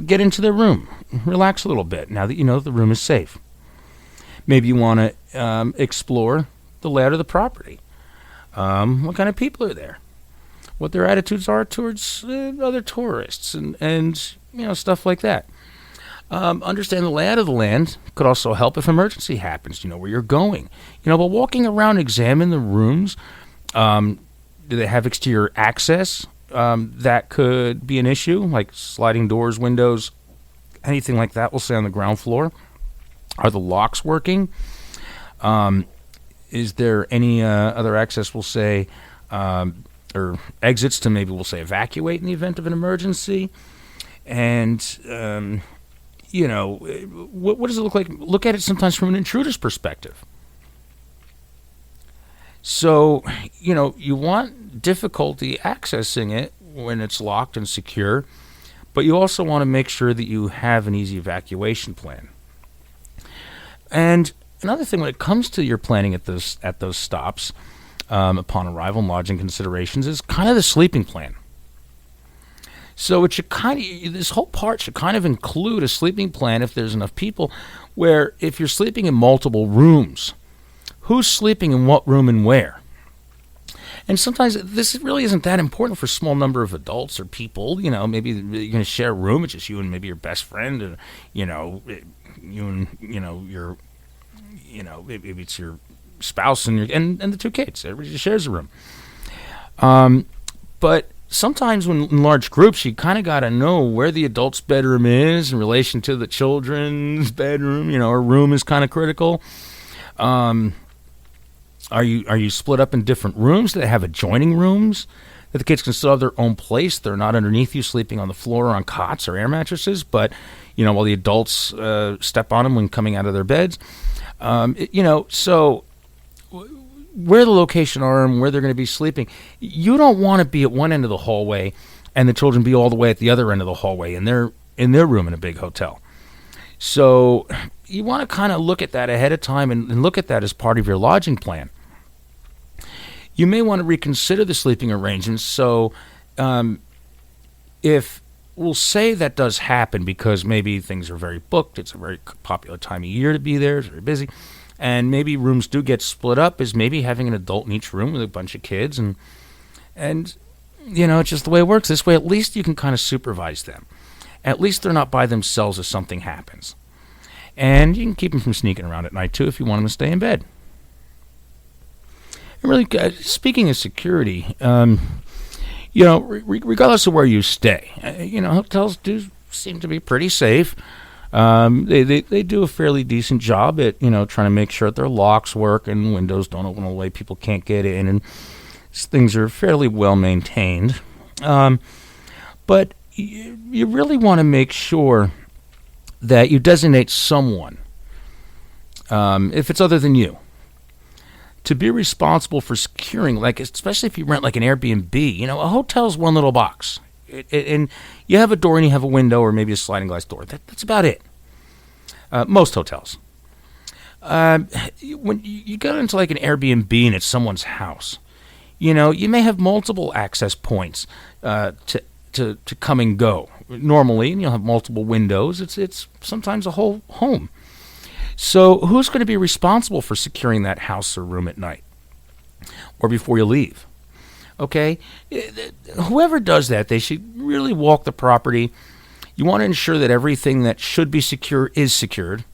S1: Get into their room, relax a little bit now that you know the room is safe. Maybe you want to explore the layout of the property. What kind of people are there? What their attitudes are towards other tourists and stuff like that. Understand the layout of the land could also help if emergency happens. Where you're going. But walking around, examine the rooms. Do they have exterior access? That could be an issue, like sliding doors, windows, anything like that. We'll say on the ground floor. Are the locks working? Is there any other access? We'll say, or exits to maybe we'll say evacuate in the event of an emergency. And what does it look like? Look at it sometimes from an intruder's perspective. So, you want difficulty accessing it when it's locked and secure, but you also want to make sure that you have an easy evacuation plan. And another thing, when it comes to your planning at those stops, upon arrival and lodging considerations, is kind of the sleeping plan. So it should this whole part should kind of include a sleeping plan if there's enough people, where if you're sleeping in multiple rooms, who's sleeping in what room and where? And sometimes this really isn't that important for a small number of adults or people. Maybe you're going to share a room. It's just you and maybe your best friend, and maybe it's your spouse and the two kids. Everybody just shares a room. But sometimes when in large groups, you kind of got to know where the adult's bedroom is in relation to the children's bedroom. A room is kind of critical. Are you split up in different rooms? Do they have adjoining rooms that the kids can still have their own place? They're not underneath you sleeping on the floor or on cots or air mattresses, but while the adults step on them when coming out of their beds. So where the location are and where they're going to be sleeping, you don't want to be at one end of the hallway and the children be all the way at the other end of the hallway in their room in a big hotel. So you want to kind of look at that ahead of time and look at that as part of your lodging plan. You may want to reconsider the sleeping arrangements. So if we'll say that does happen because maybe things are very booked, it's a very popular time of year to be there, it's very busy, and maybe rooms do get split up, is maybe having an adult in each room with a bunch of kids, and it's just the way it works. This way, at least you can kind of supervise them. At least they're not by themselves if something happens. And you can keep them from sneaking around at night, too, if you want them to stay in bed. And really, speaking of security, regardless of where you stay, hotels do seem to be pretty safe. They do a fairly decent job at, trying to make sure that their locks work and windows don't open all the way people can't get in, and things are fairly well maintained. But you really want to make sure that you designate someone, if it's other than you, to be responsible for securing, especially if you rent like an Airbnb. A hotel's one little box. And you have a door and you have a window or maybe a sliding glass door. That's about it. Most hotels. When you go into like an Airbnb and it's someone's house, you may have multiple access points to come and go. Normally, and you'll have multiple windows. It's sometimes a whole home. So who's going to be responsible for securing that house or room at night or before you leave? Okay? Whoever does that, they should really walk the property. You want to ensure that everything that should be secure is secured.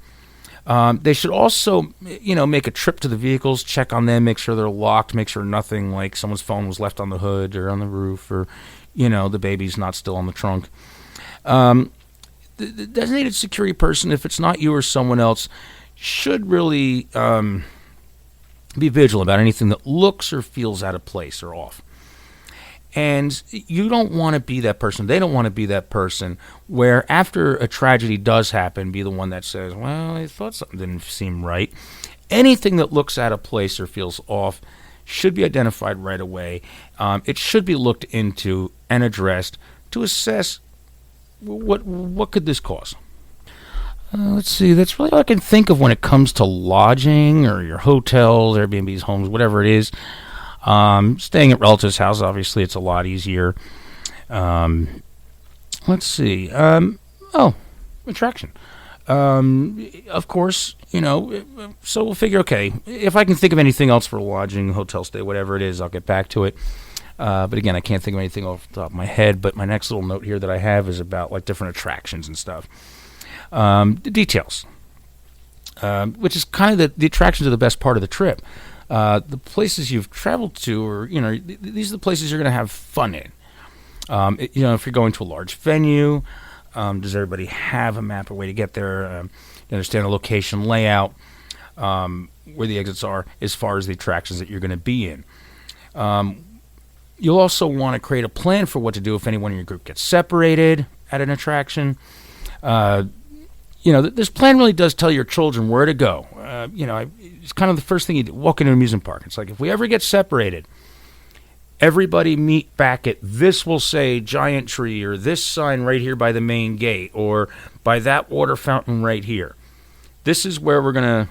S1: They should also, make a trip to the vehicles, check on them, make sure they're locked, make sure nothing like someone's phone was left on the hood or on the roof, or, the baby's not still on the trunk. The designated security person, if it's not you or someone else, should really be vigilant about anything that looks or feels out of place or off. And you don't want to be that person. They don't want to be that person where after a tragedy does happen, be the one that says, well, I thought something didn't seem right. Anything that looks out of place or feels off should be identified right away. It should be looked into and addressed to assess what could this cause. Let's see, that's really all I can think of when it comes to lodging or your hotels, Airbnbs, homes, whatever it is. Staying at relatives' house, obviously, it's a lot easier. Let's see. Attraction. Of course, so we'll figure, okay, if I can think of anything else for lodging, hotel stay, whatever it is, I'll get back to it. But again, I can't think of anything off the top of my head, but my next little note here that I have is about like different attractions and stuff. The details, which is kind of the attractions are the best part of the trip. The places you've traveled to, or these are the places you're going to have fun in. If you're going to a large venue, does everybody have a map or way to get there? You understand the location layout, where the exits are, as far as the attractions that you're going to be in. You'll also want to create a plan for what to do if anyone in your group gets separated at an attraction. This plan really does tell your children where to go. It's kind of the first thing you do, walk into an amusement park. It's like, if we ever get separated, everybody meet back at this will say giant tree, or this sign right here by the main gate, or by that water fountain right here. This is where we're going to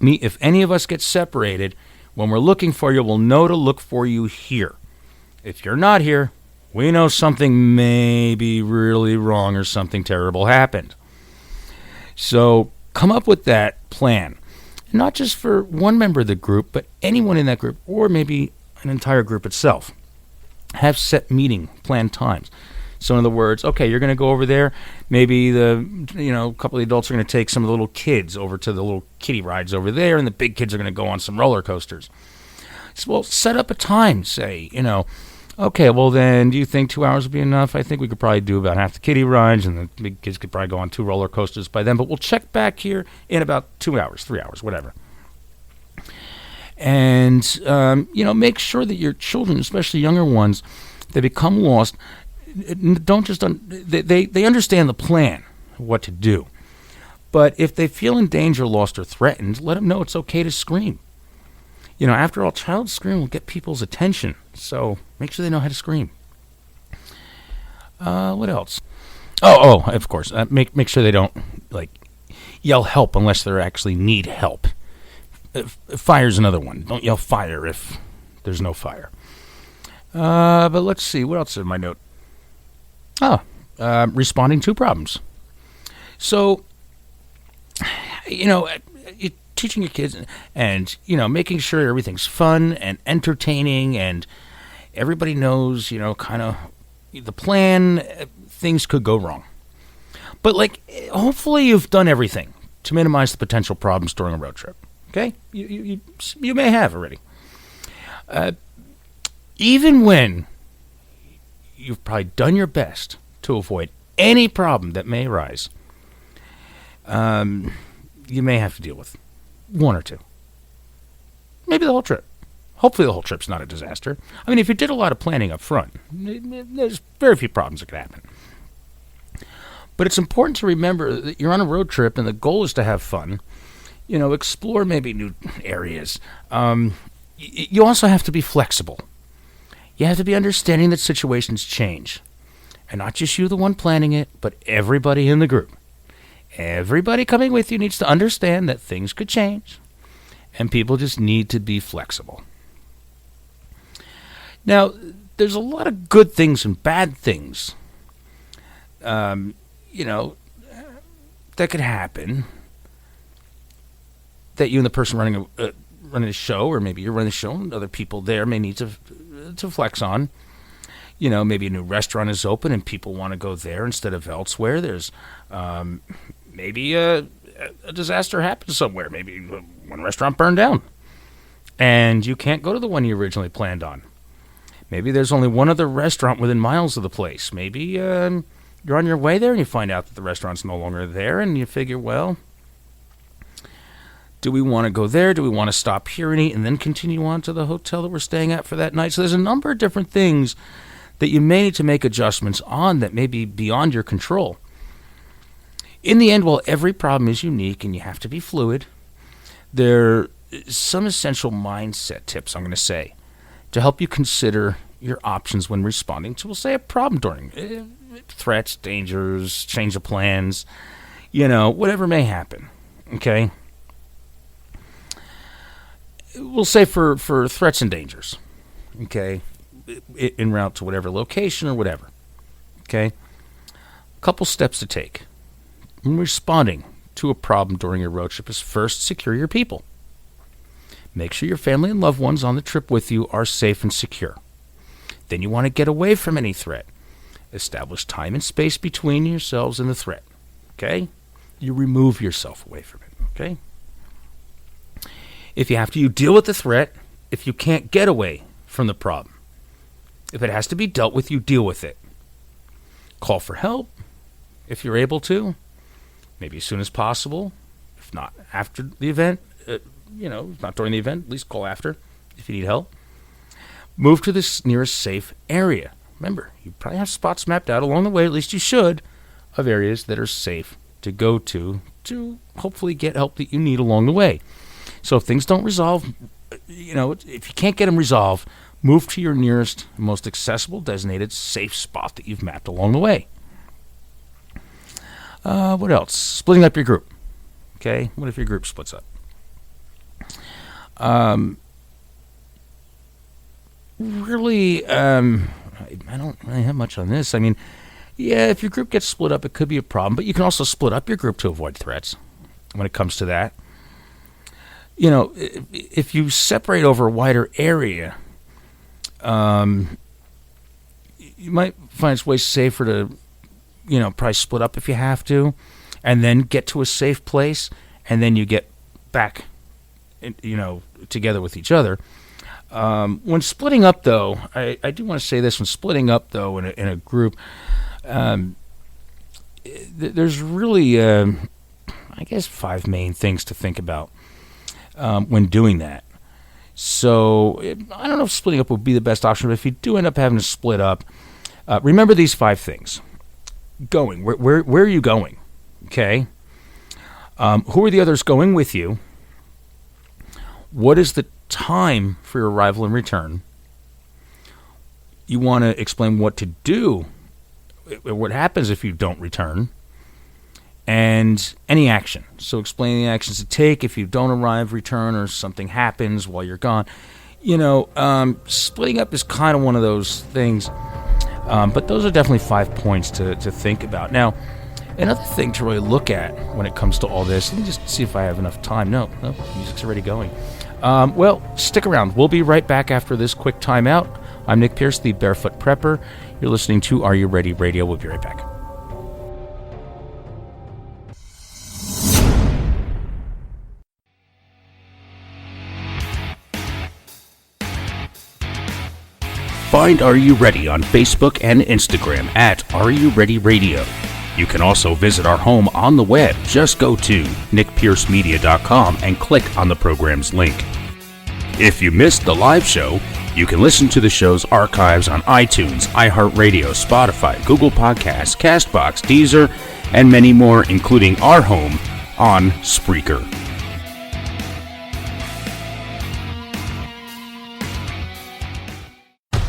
S1: meet. If any of us get separated, when we're looking for you, we'll know to look for you here. If you're not here, we know something may be really wrong or something terrible happened. So come up with that plan. Not just for one member of the group, but anyone in that group, or maybe an entire group itself. Have set meeting, planned times. So in other words, okay, you're going to go over there. Maybe a couple of the adults are going to take some of the little kids over to the little kiddie rides over there, and the big kids are going to go on some roller coasters. So, well, set up a time, say, okay, well then, do you think 2 hours would be enough? I think we could probably do about half the kiddie rides, and the big kids could probably go on 2 roller coasters by then, but we'll check back here in about 2 hours, 3 hours, whatever. And, make sure that your children, especially younger ones, they become lost, don't just, they understand the plan, what to do. But if they feel in danger, lost, or threatened, let them know it's okay to scream. After all, child scream will get people's attention, so make sure they know how to scream. What else? Oh, of course, make sure they don't, yell help unless they actually need help. Fire's another one. Don't yell fire if there's no fire. But let's see, what else is in my note? Responding to problems. So, teaching your kids and, making sure everything's fun and entertaining and everybody knows, kind of the plan, things could go wrong. But, hopefully you've done everything to minimize the potential problems during a road trip. Okay? You may have already. Even when you've probably done your best to avoid any problem that may arise, you may have to deal with one or two. Maybe the whole trip. Hopefully the whole trip's not a disaster. I mean, if you did a lot of planning up front, there's very few problems that could happen. But it's important to remember that you're on a road trip and the goal is to have fun. Explore maybe new areas. You also have to be flexible. You have to be understanding that situations change. And not just you, the one planning it, but everybody in the group. Everybody coming with you needs to understand that things could change, and people just need to be flexible. Now, there's a lot of good things and bad things, that could happen. That you and the person running a show, or maybe you're running a show, and other people there may need to flex on. Maybe a new restaurant is open and people want to go there instead of elsewhere. There's maybe a disaster happens somewhere. Maybe one restaurant burned down and you can't go to the one you originally planned on. Maybe there's only one other restaurant within miles of the place. Maybe you're on your way there and you find out that the restaurant's no longer there, and you figure, well, Do we want to go there? Do we want to stop here and eat and then continue on to the hotel that we're staying at for that night? So there's a number of different things that you may need to make adjustments on that may be beyond your control. In the end, while every problem is unique and you have to be fluid, there are some essential mindset tips I'm going to say to help you consider your options when responding to, we'll say, a problem during threats, dangers, change of plans, whatever may happen, okay? We'll say for threats and dangers, okay, en route to whatever location or whatever, okay? A couple steps to take when responding to a problem during your road trip is first, secure your people. Make sure your family and loved ones on the trip with you are safe and secure. Then you want to get away from any threat. Establish time and space between yourselves and the threat, okay? You remove yourself away from it, okay? If you have to, you deal with the threat. If you can't get away from the problem. If it has to be dealt with, you deal with it. Call for help if you're able to, maybe as soon as possible. If not after the event, not during the event, at least call after if you need help. Move to the nearest safe area. Remember, you probably have spots mapped out along the way, at least you should, of areas that are safe to go to hopefully get help that you need along the way. So if things don't resolve, if you can't get them resolved, move to your nearest, most accessible, designated, safe spot that you've mapped along the way. What else? Splitting up your group. Okay, what if your group splits up? Really, I don't really have much on this. I mean, yeah, if your group gets split up, it could be a problem, but you can also split up your group to avoid threats when it comes to that. If you separate over a wider area, you might find it's way safer to, probably split up if you have to, and then get to a safe place, and then you get back, together with each other. When splitting up, though, I do want to say this, when splitting up, though, in a group, there's really, I guess, 5 main things to think about when doing that. So I don't know if splitting up would be the best option, but if you do end up having to split up, remember these 5 things. Going. Where are you going? Okay. Who are the others going with you? What is the time for your arrival and return? You want to explain what to do, what happens if you don't return, and any action. So explain the actions to take if you don't arrive, return, or something happens while you're gone. Splitting up is kind of one of those things, but those are definitely 5 points to think about. Now, another thing to really look at when it comes to all this, let me just see if I have enough time. No, music's already going. Well, stick around. We'll be right back after this quick timeout. I'm Nick Pierce, the Barefoot Prepper. You're listening to Are You Ready Radio. We'll be right back. Find Are You Ready on Facebook and Instagram at Are You Ready Radio. You can also visit our home on the web. Just go to nickpiercemedia.com and click on the program's link. If you missed the live show, you can listen to the show's archives on iTunes, iHeartRadio, Spotify, Google Podcasts, CastBox, Deezer, and many more, including our home on Spreaker.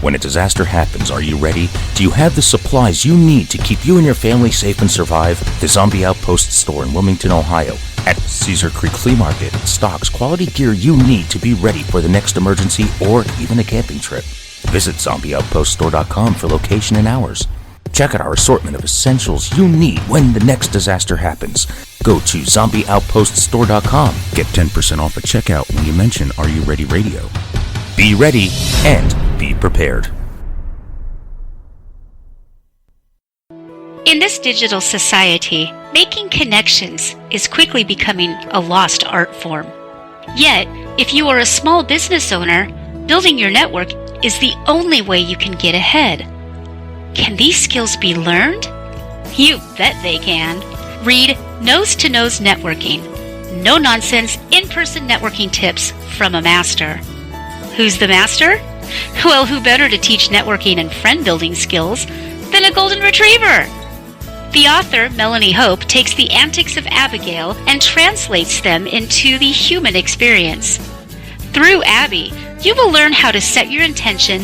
S1: When a disaster happens, are you ready? Do you have the supplies you need to keep you and your family safe and survive? The Zombie Outpost store in Wilmington, Ohio, at Cedar Creek Flea Market, stocks quality gear you need to be ready for the next emergency or even a camping trip. Visit zombieoutpoststore.com for location and hours. Check out our assortment of essentials you need when the next disaster happens. Go to zombieoutpoststore.com. Get 10% off at checkout when you mention Are You Ready Radio. Be ready and be prepared.
S2: In this digital society, making connections is quickly becoming a lost art form. Yet, if you are a small business owner, building your network is the only way you can get ahead. Can these skills be learned? You bet they can. Read Nose to Nose Networking, no-nonsense, in-person networking tips from a master. Who's the master? Well, who better to teach networking and friend-building skills than a golden retriever? The author, Melanie Hope, takes the antics of Abigail and translates them into the human experience. Through Abby, you will learn how to set your intention,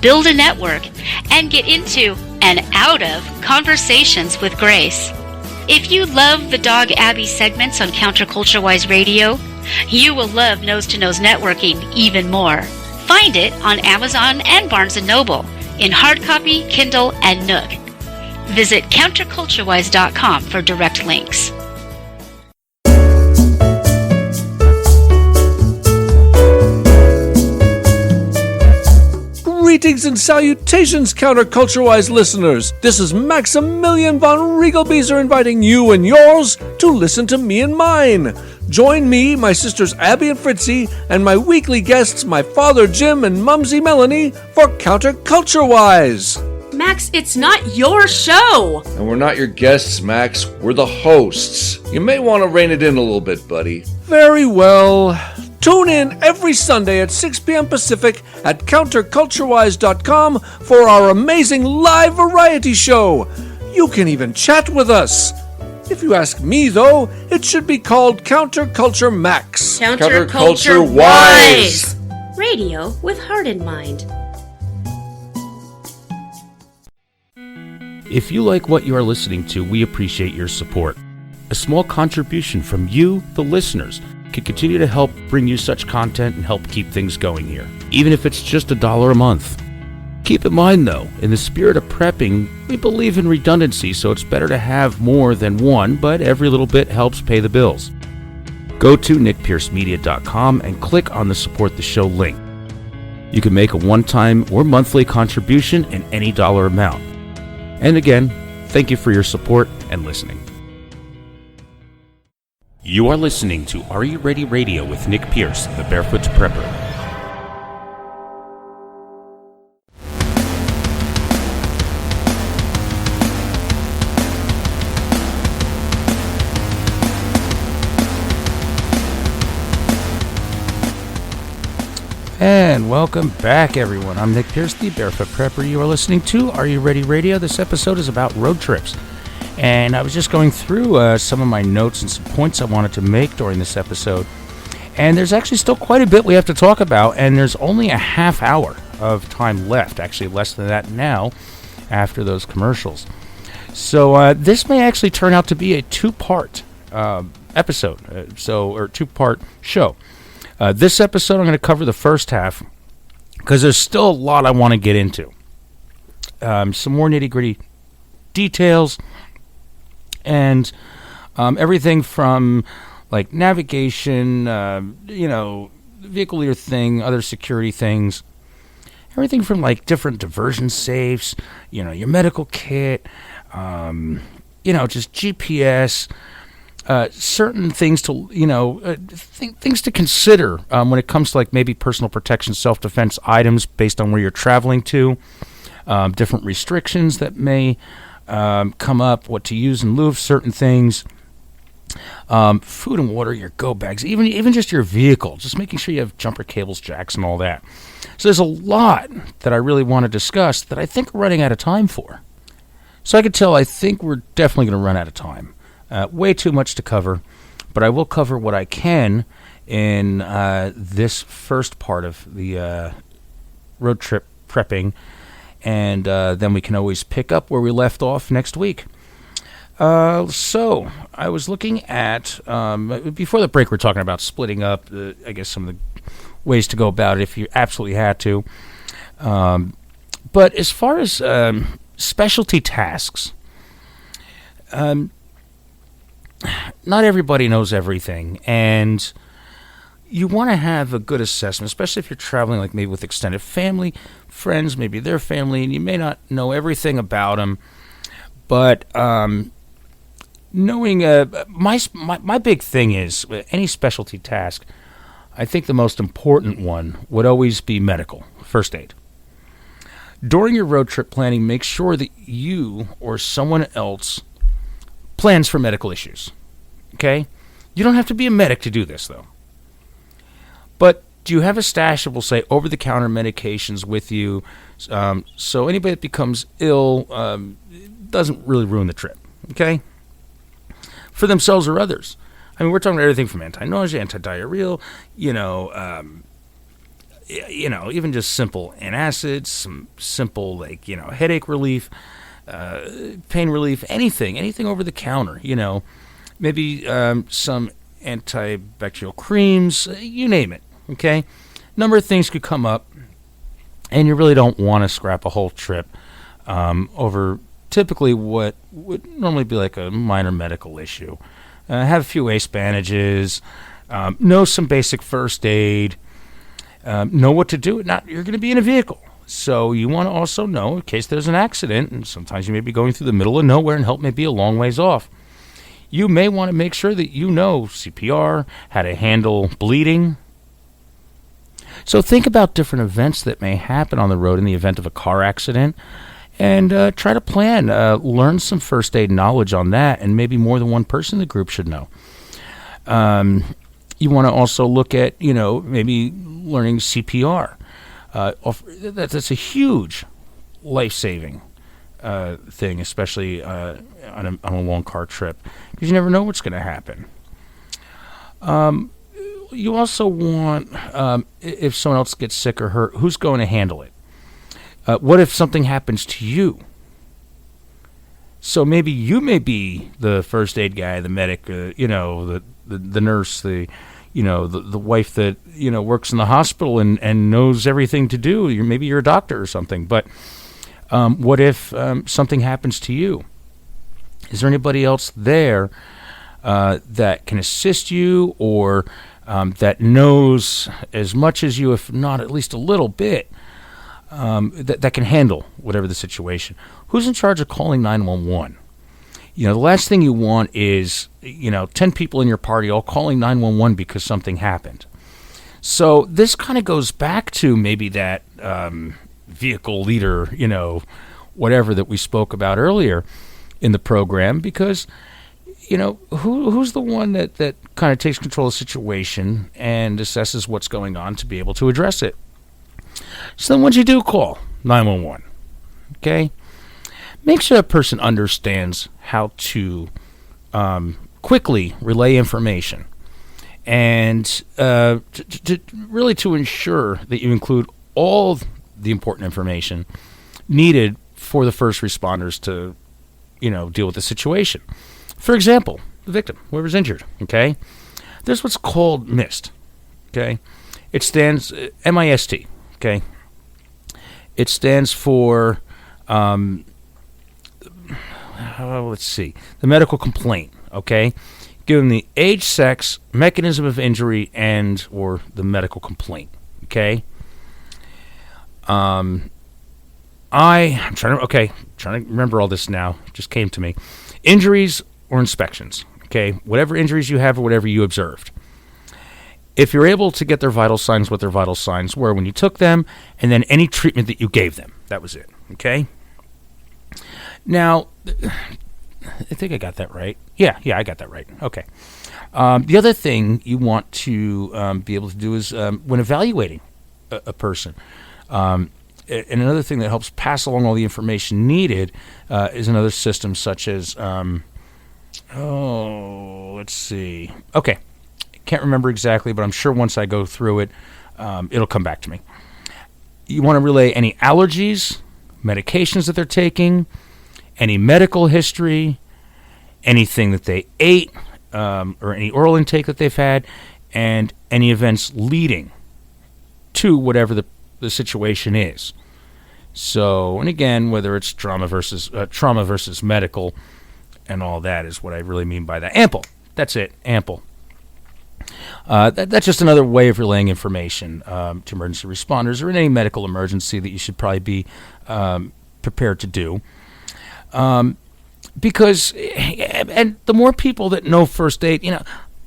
S2: build a network, and get into and out of conversations with grace. If you love the Dog Abby segments on Counterculture-Wise Radio, you will love Nose to Nose Networking even more. Find it on Amazon and Barnes & Noble in hard copy, Kindle, and Nook. Visit counterculturewise.com for direct links.
S3: Greetings and salutations, Counterculture-Wise listeners. This is Maximilian von Riegelbieser inviting you and yours to listen to me and mine. Join me, my sisters Abby and Fritzy, and my weekly guests, my father Jim and Mumsy Melanie, for Counterculture-Wise.
S4: Max, it's not your show!
S5: And we're not your guests, Max. We're the hosts. You may want to rein it in a little bit, buddy.
S3: Very well. Tune in every Sunday at 6 p.m. Pacific at counterculturewise.com for our amazing live variety show. You can even chat with us. If you ask me, though, it should be called Counterculture Max.
S4: Counterculture-Wise! Radio with heart in mind.
S1: If you like what you are listening to, we appreciate your support. A small contribution from you, the listeners, can continue to help bring you such content and help keep things going here, even if it's just $1 a month. Keep in mind, though, in the spirit of prepping, we believe in redundancy, so it's better to have more than one, but every little bit helps pay the bills. Go to nickpiercemedia.com and click on the Support the Show link. You can make a one-time or monthly contribution in any dollar amount. And again, thank you for your support and listening. You are listening to Are You Ready Radio with Nick Pierce, the Barefoot Prepper. And welcome back, everyone. I'm Nick Pierce, the Barefoot Prepper. You are listening to Are You Ready Radio. This episode is about road trips. And I was just going through some of my notes and some points I wanted to make during this episode. And there's actually still quite a bit we have to talk about, and there's only a half hour of time left, actually less than that now, after those commercials. So this may actually turn out to be a two-part episode, or two-part show. This episode, I'm going to cover the first half, because there's still a lot I want to get into. Some more nitty-gritty details, and everything from like navigation, vehicle leader thing, other security things, everything from like different diversion safes, your medical kit, just GPS, certain things to, things to consider when it comes to like maybe personal protection, self-defense items based on where you're traveling to, different restrictions that may come up, what to use in lieu of certain things, food and water, your go bags, even just your vehicle, just making sure you have jumper cables, jacks, and all that. So there's a lot that I really want to discuss that I think we're running out of time for. So I could tell I think we're definitely going to run out of time. Way too much to cover, but I will cover what I can in this first part of the road trip prepping, and then we can always pick up where we left off next week. So I was looking at, before the break, we're talking about splitting up, I guess, some of the ways to go about it if you absolutely had to. But as far as specialty tasks, not everybody knows everything, and you want to have a good assessment, especially if you're traveling like maybe with extended family, friends, maybe their family, and you may not know everything about them. But knowing, my big thing is any specialty task, I think the most important one would always be medical, first aid. During your road trip planning, make sure that you or someone else plans for medical issues. Okay? You don't have to be a medic to do this, though. But do you have a stash of, we'll say, over-the-counter medications with you, so anybody that becomes ill doesn't really ruin the trip, okay? For themselves or others. I mean, we're talking about everything from anti-nausea, anti-diarrheal, even just simple antacids, some simple, headache relief, pain relief, anything over the counter, maybe some antibacterial creams, you name it, okay? Number of things could come up, and you really don't want to scrap a whole trip over typically what would normally be like a minor medical issue. Have a few ace bandages, know some basic first aid, know what to do. You're going to be in a vehicle, so you want to also know in case there's an accident, and sometimes you may be going through the middle of nowhere and help may be a long ways off. You may want to make sure that you know CPR, how to handle bleeding. So think about different events that may happen on the road in the event of a car accident, and try to plan, learn some first aid knowledge on that, and maybe more than one person in the group should know. You want to also look at, maybe learning CPR. That's a huge life-saving thing, especially on a long car trip, because you never know what's going to happen. You also want, if someone else gets sick or hurt, who's going to handle it? What if something happens to you? So maybe you may be the first aid guy, the medic, the nurse, the wife that works in the hospital and knows everything to do. Maybe you're a doctor or something. But what if something happens to you? Is there anybody else there that can assist you, or that knows as much as you, if not at least a little bit? That can handle whatever the situation. Who's in charge of calling 911? The last thing you want is, 10 people in your party all calling 911 because something happened. So this kind of goes back to maybe that vehicle leader, whatever that we spoke about earlier in the program, because, who's the one that kind of takes control of the situation and assesses what's going on to be able to address it. So then once you do call 911, okay, make sure that person understands how to quickly relay information, and to ensure that you include all the important information needed for the first responders to, deal with the situation. For example, the victim, whoever's injured, okay, there's what's called MIST, okay? It stands, MIST, okay? It stands for, let's see, the medical complaint, okay? Give them the age, sex, mechanism of injury, and or the medical complaint, okay? I'm trying to remember all this now. It just came to me. Injuries or inspections, okay? Whatever injuries you have or whatever you observed. If you're able to get their vital signs, what their vital signs were when you took them, and then any treatment that you gave them. That was it, okay? Now, I think I got that right. Yeah, I got that right. Okay. The other thing you want to be able to do is when evaluating a person, and another thing that helps pass along all the information needed is another system such as, let's see. Okay. Can't remember exactly, but I'm sure once I go through it, it'll come back to me. You want to relay any allergies, medications that they're taking, any medical history, anything that they ate, or any oral intake that they've had, and any events leading to whatever the situation is. So, and again, whether it's trauma versus medical and all that is what I really mean by that. Ample. That's it. Ample. That's just another way of relaying information to emergency responders or in any medical emergency that you should probably be prepared to do. Because, and the more people that know first aid,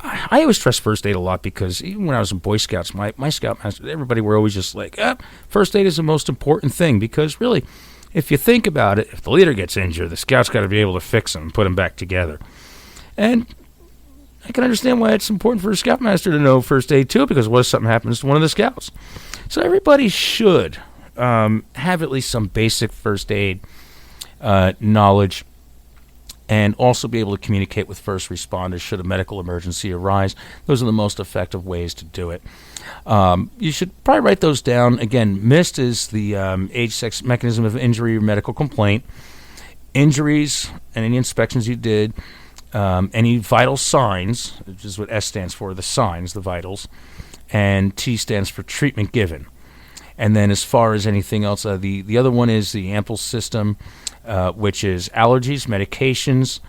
S1: I always trust first aid a lot because even when I was in Boy Scouts, my scoutmaster, everybody were always just like, first aid is the most important thing because really, if you think about it, if the leader gets injured, the scouts got to be able to fix him and put him back together. And I can understand why it's important for a scoutmaster to know first aid too, because what if something happens to one of the scouts? So everybody should have at least some basic first aid knowledge, and also be able to communicate with first responders should a medical emergency arise. Those are the most effective ways to do it. You should probably write those down. Again, MIST is the age, sex, mechanism of injury or medical complaint. Injuries and any inspections you did, any vital signs, which is what S stands for, the signs, the vitals, and T stands for treatment given. And then as far as anything else, the other one is the AMPL system, which is allergies, medications,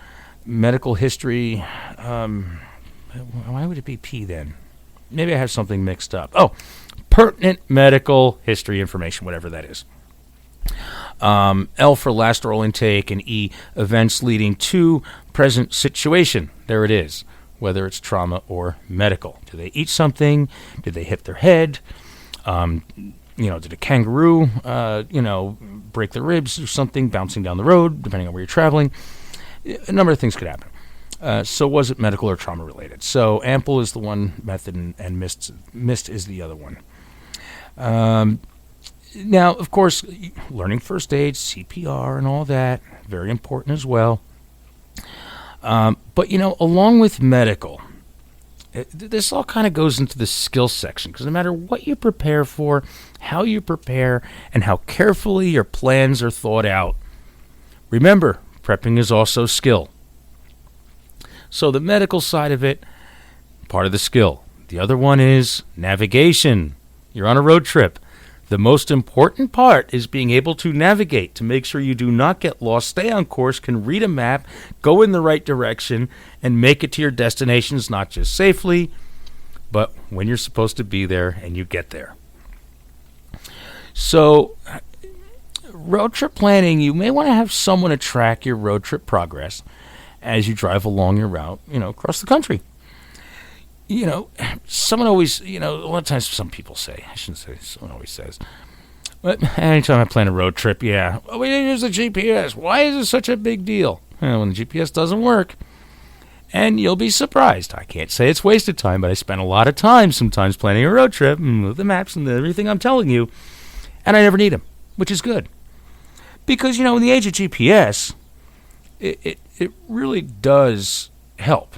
S1: medical history. Why would it be P then? Maybe I have something mixed up. Oh, pertinent medical history information, whatever that is. L for last oral intake, and E, events leading to present situation. There it is, whether it's trauma or medical. Did they eat something? Did they hit their head? Did a kangaroo, break their ribs or something, bouncing down the road, depending on where you're traveling? A number of things could happen. So was it medical or trauma related? So AMPL is the one method, and MIST is the other one. Now, of course, learning first aid, CPR, and all that, very important as well. But, along with medical, this all kind of goes into the skills section, because no matter what you prepare for, how you prepare, and how carefully your plans are thought out, remember, prepping is also skill. So the medical side of it, part of the skill. The other one is navigation. You're on a road trip. The most important part is being able to navigate, to make sure you do not get lost, stay on course, can read a map, go in the right direction, and make it to your destinations, not just safely, but when you're supposed to be there and you get there. So, road trip planning, you may want to have someone to track your road trip progress as you drive along your route, across the country. Someone always, a lot of times some people say, I shouldn't say, someone always says, but anytime I plan a road trip, we didn't use the GPS. Why is it such a big deal? When the GPS doesn't work, and you'll be surprised. I can't say it's wasted time, but I spent a lot of time sometimes planning a road trip, and with the maps and everything I'm telling you, and I never need them, which is good. Because, in the age of GPS, it really does help.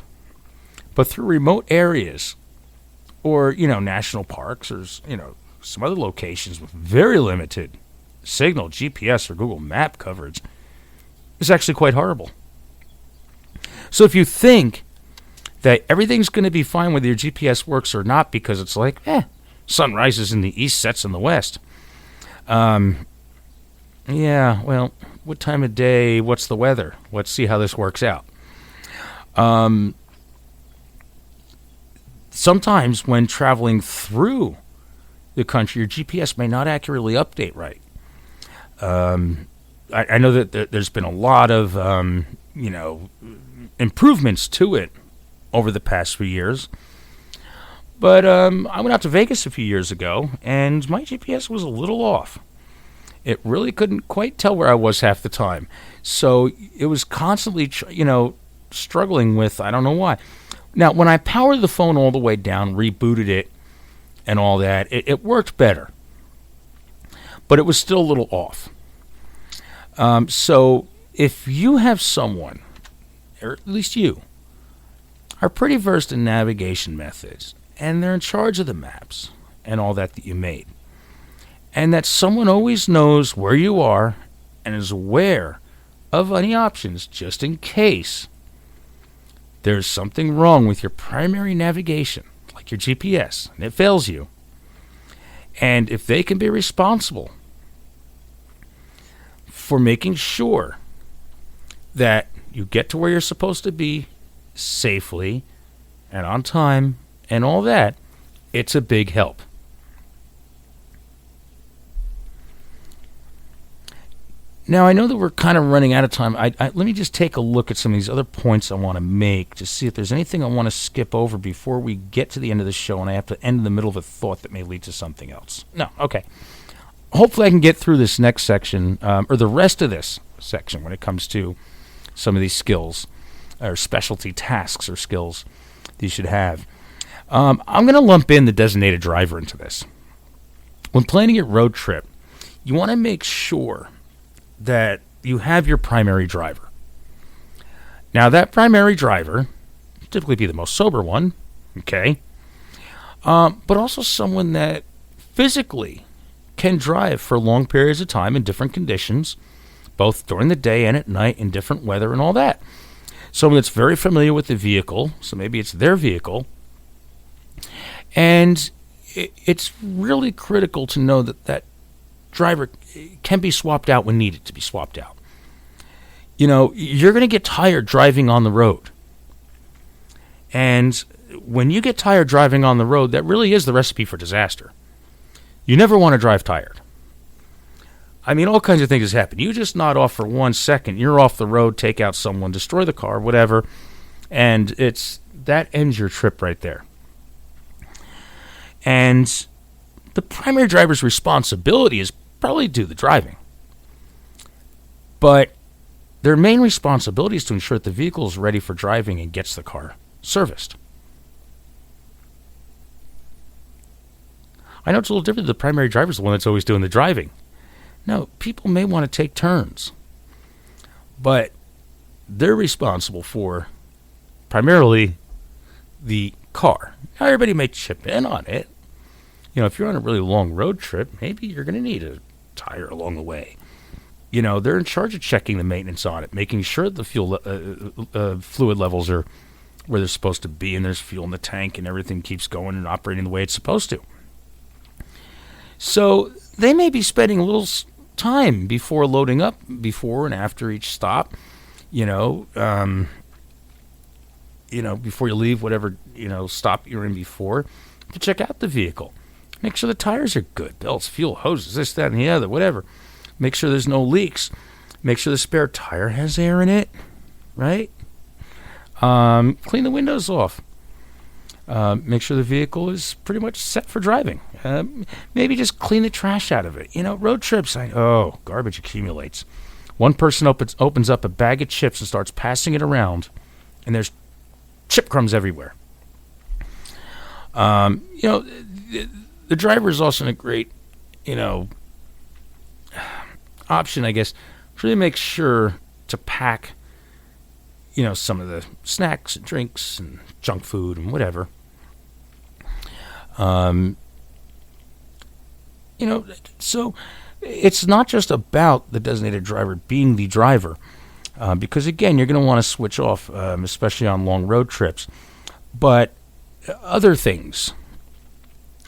S1: But through remote areas or, national parks or, some other locations with very limited signal, GPS or Google Map coverage, is actually quite horrible. So if you think that everything's going to be fine whether your GPS works or not because it's like, sun rises in the east, sets in the west. What time of day, what's the weather? Let's see how this works out. Sometimes when traveling through the country, your GPS may not accurately update right. I know that there's been a lot of, improvements to it over the past few years. But I went out to Vegas a few years ago, and my GPS was a little off. It really couldn't quite tell where I was half the time. So it was constantly, struggling with, I don't know why. Now, when I powered the phone all the way down, rebooted it, and all that, it worked better. But it was still a little off. So if you have someone, or at least you, are pretty versed in navigation methods, and they're in charge of the maps and all that you made, and that someone always knows where you are and is aware of any options just in case there's something wrong with your primary navigation, like your GPS, and it fails you. And if they can be responsible for making sure that you get to where you're supposed to be safely and on time and all that, it's a big help. Now, I know that we're kind of running out of time. Let me just take a look at some of these other points I want to make to see if there's anything I want to skip over before we get to the end of the show and I have to end in the middle of a thought that may lead to something else. No, okay. Hopefully I can get through this next section, or the rest of this section when it comes to some of these skills, or specialty tasks or skills, that you should have. I'm going to lump in the designated driver into this. When planning your road trip, you want to make sure that you have your primary driver. Now, that primary driver typically be the most sober one, okay? But also someone that physically can drive for long periods of time in different conditions, both during the day and at night in different weather and all that. Someone that's very familiar with the vehicle, so maybe it's their vehicle. And it's really critical to know that that driver can be swapped out when needed to be swapped out. You know, you're going to get tired driving on the road. And when you get tired driving on the road, that really is the recipe for disaster. You never want to drive tired. I mean, all kinds of things happen. You just nod off for 1 second, you're off the road, take out someone, destroy the car, whatever, and that ends your trip right there. And the primary driver's responsibility is probably to do the driving. But their main responsibility is to ensure that the vehicle is ready for driving and gets the car serviced. I know it's a little different. The primary driver is the one that's always doing the driving. No, people may want to take turns, but they're responsible for primarily the car. Now, everybody may chip in on it. You know, if you're on a really long road trip, maybe you're going to need a tire along the way. You know, they're in charge of checking the maintenance on it, making sure the fuel fluid levels are where they're supposed to be, and there's fuel in the tank, and everything keeps going and operating the way it's supposed to. So they may be spending a little time before loading up, before and after each stop, before you leave whatever, stop you're in before, to check out the vehicle. Make sure the tires are good, belts, fuel, hoses, this, that, and the other, whatever. Make sure there's no leaks. Make sure the spare tire has air in it, right? Clean the windows off. Make sure the vehicle is pretty much set for driving. Maybe just clean the trash out of it. Road trips, garbage accumulates. One person opens up a bag of chips and starts passing it around, and there's chip crumbs everywhere. The driver is also a great, option, I guess, to really make sure to pack, some of the snacks and drinks and junk food and whatever. So it's not just about the designated driver being the driver, because, again, you're going to want to switch off, especially on long road trips. But other things,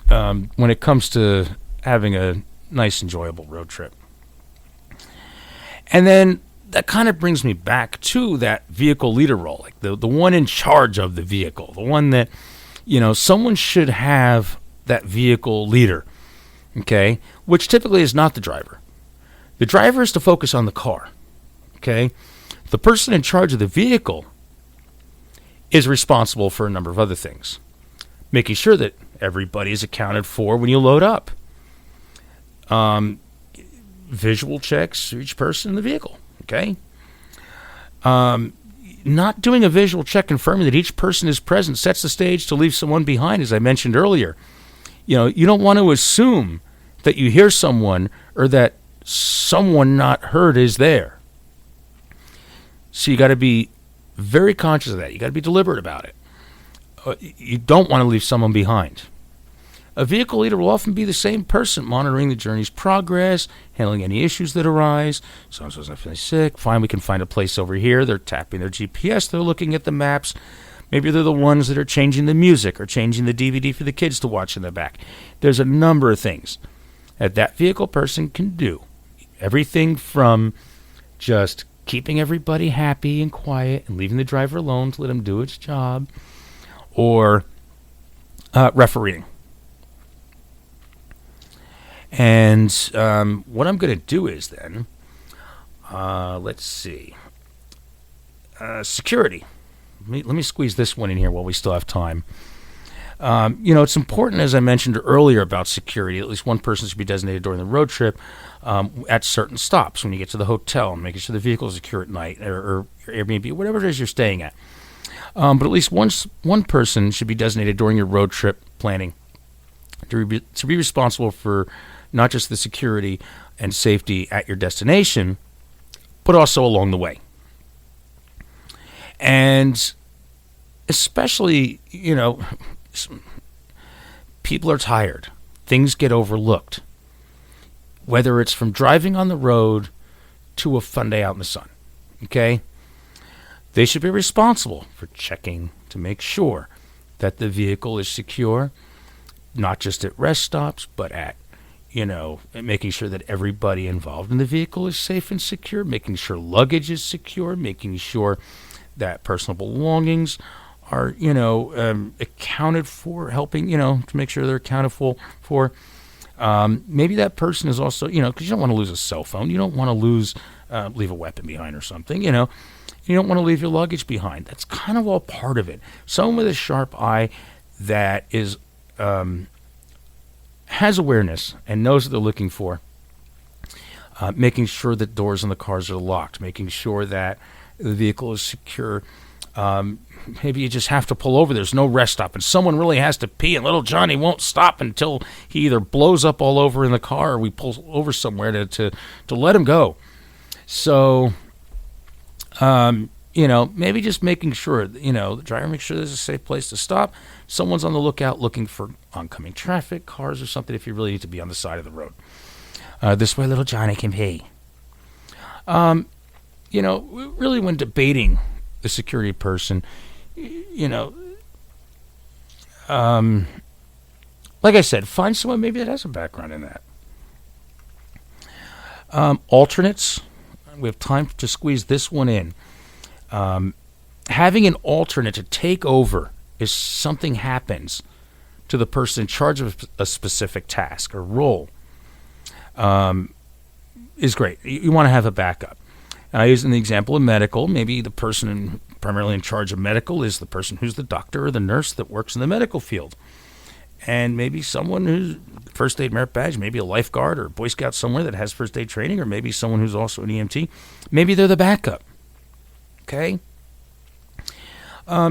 S1: when it comes to having a nice, enjoyable road trip. And then that kind of brings me back to that vehicle leader role, like the one in charge of the vehicle, the one that, someone should have that vehicle leader, okay, which typically is not the driver. The driver is to focus on the car, okay? The person in charge of the vehicle is responsible for a number of other things, making sure that everybody is accounted for when you load up. Visual checks for each person in the vehicle, okay? Not doing a visual check confirming that each person is present sets the stage to leave someone behind, as I mentioned earlier. You don't want to assume that you hear someone or that someone not heard is there. So you got to be very conscious of that. You got to be deliberate about it. You don't want to leave someone behind. A vehicle leader will often be the same person monitoring the journey's progress, handling any issues that arise. So-and-so's not feeling sick. Fine, we can find a place over here. They're tapping their GPS. They're looking at the maps. Maybe they're the ones that are changing the music or changing the DVD for the kids to watch in the back. There's a number of things that vehicle person can do. Everything from just keeping everybody happy and quiet and leaving the driver alone to let him do its job, or refereeing. And what I'm going to do is then, let's see, security. Let me squeeze this one in here while we still have time. It's important, as I mentioned earlier, about security. At least one person should be designated during the road trip at certain stops when you get to the hotel, and making sure the vehicle is secure at night, or Airbnb, whatever it is you're staying at. But at least one person should be designated during your road trip planning to be responsible for not just the security and safety at your destination, but also along the way. And especially, people are tired. Things get overlooked. Whether it's from driving on the road to a fun day out in the sun. Okay? They should be responsible for checking to make sure that the vehicle is secure, not just at rest stops, but at, making sure that everybody involved in the vehicle is safe and secure, making sure luggage is secure, making sure that personal belongings are, accounted for, helping, to make sure they're accounted for. Maybe that person is also, because you don't want to lose a cell phone. You don't want to leave a weapon behind or something, You don't want to leave your luggage behind. That's kind of all part of it. Someone with a sharp eye that is has awareness and knows what they're looking for. Making sure that doors on the cars are locked. Making sure that the vehicle is secure. Maybe you just have to pull over. There's no rest stop, and someone really has to pee, and little Johnny won't stop until he either blows up all over in the car or we pull over somewhere to let him go. So... maybe just making sure, the driver makes sure there's a safe place to stop. Someone's on the lookout looking for oncoming traffic, cars or something if you really need to be on the side of the road. This way little Johnny can pee. Really when debating the security person, like I said, find someone maybe that has a background in that. Alternates. We have time to squeeze this one in. Having an alternate to take over if something happens to the person in charge of a specific task or role is great. You want to have a backup. Using the example of medical, maybe the person primarily in charge of medical is the person who's the doctor or the nurse that works in the medical field. And maybe someone who's first aid merit badge, maybe a lifeguard or a Boy Scout somewhere that has first aid training, or maybe someone who's also an EMT. Maybe they're the backup. Okay?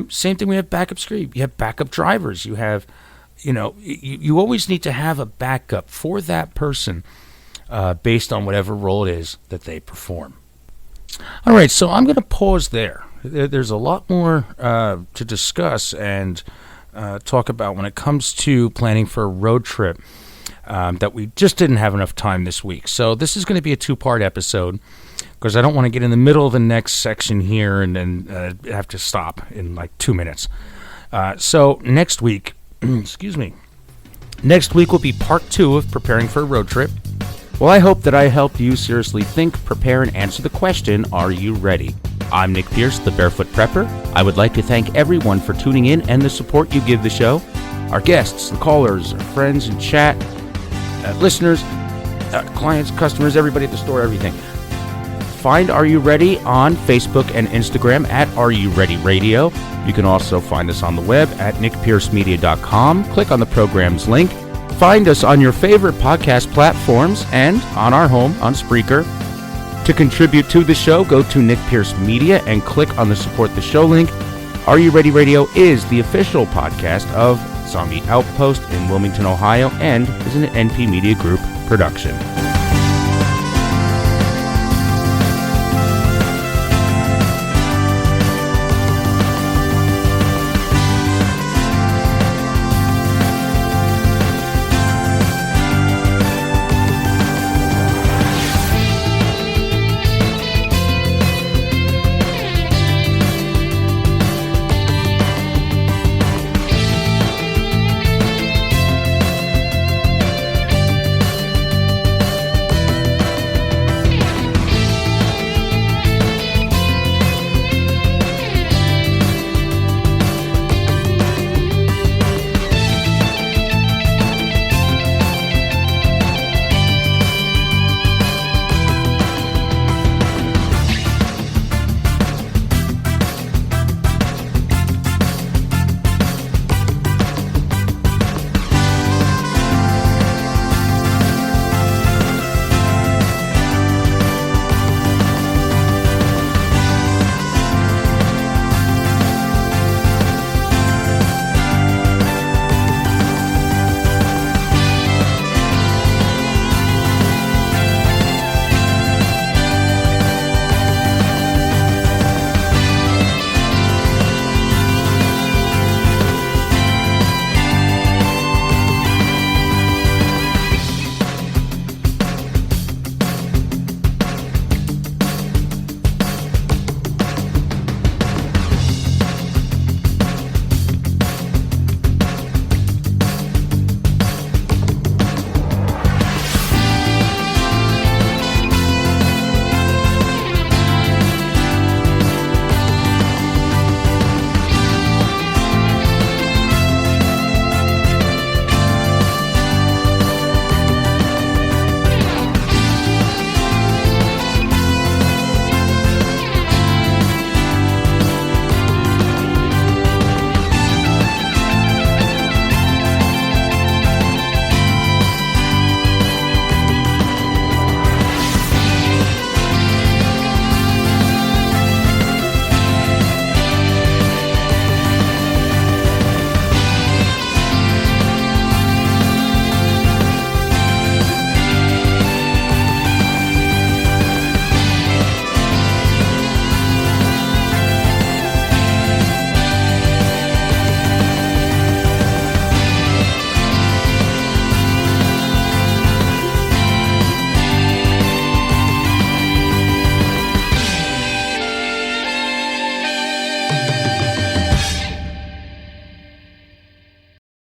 S1: Same thing, we have backup security. You have backup drivers. You have, you always need to have a backup for that person based on whatever role it is that they perform. All right, so I'm going to pause there. There's a lot more to discuss and talk about when it comes to planning for a road trip that we just didn't have enough time this week. So this is going to be a two-part episode because I don't want to get in the middle of the next section here and then have to stop in like 2 minutes. So next week, next week will be part 2 of preparing for a road trip. Well, I hope that I helped you seriously think, prepare, and answer the question, are you ready? I'm Nick Pierce, the Barefoot Prepper. I would like to thank everyone for tuning in and the support you give the show. Our guests, the callers, our friends in chat, listeners, clients, customers, everybody at the store, everything. Find Are You Ready on Facebook and Instagram at Are You Ready Radio. You can also find us on the web at nickpiercemedia.com. Click on the program's link. Find us on your favorite podcast platforms and on our home on Spreaker. To contribute to the show, go to Nick Pierce Media and click on the Support the Show link. Are You Ready Radio is the official podcast of Zombie Outpost in Wilmington, Ohio, and is an NP Media Group production.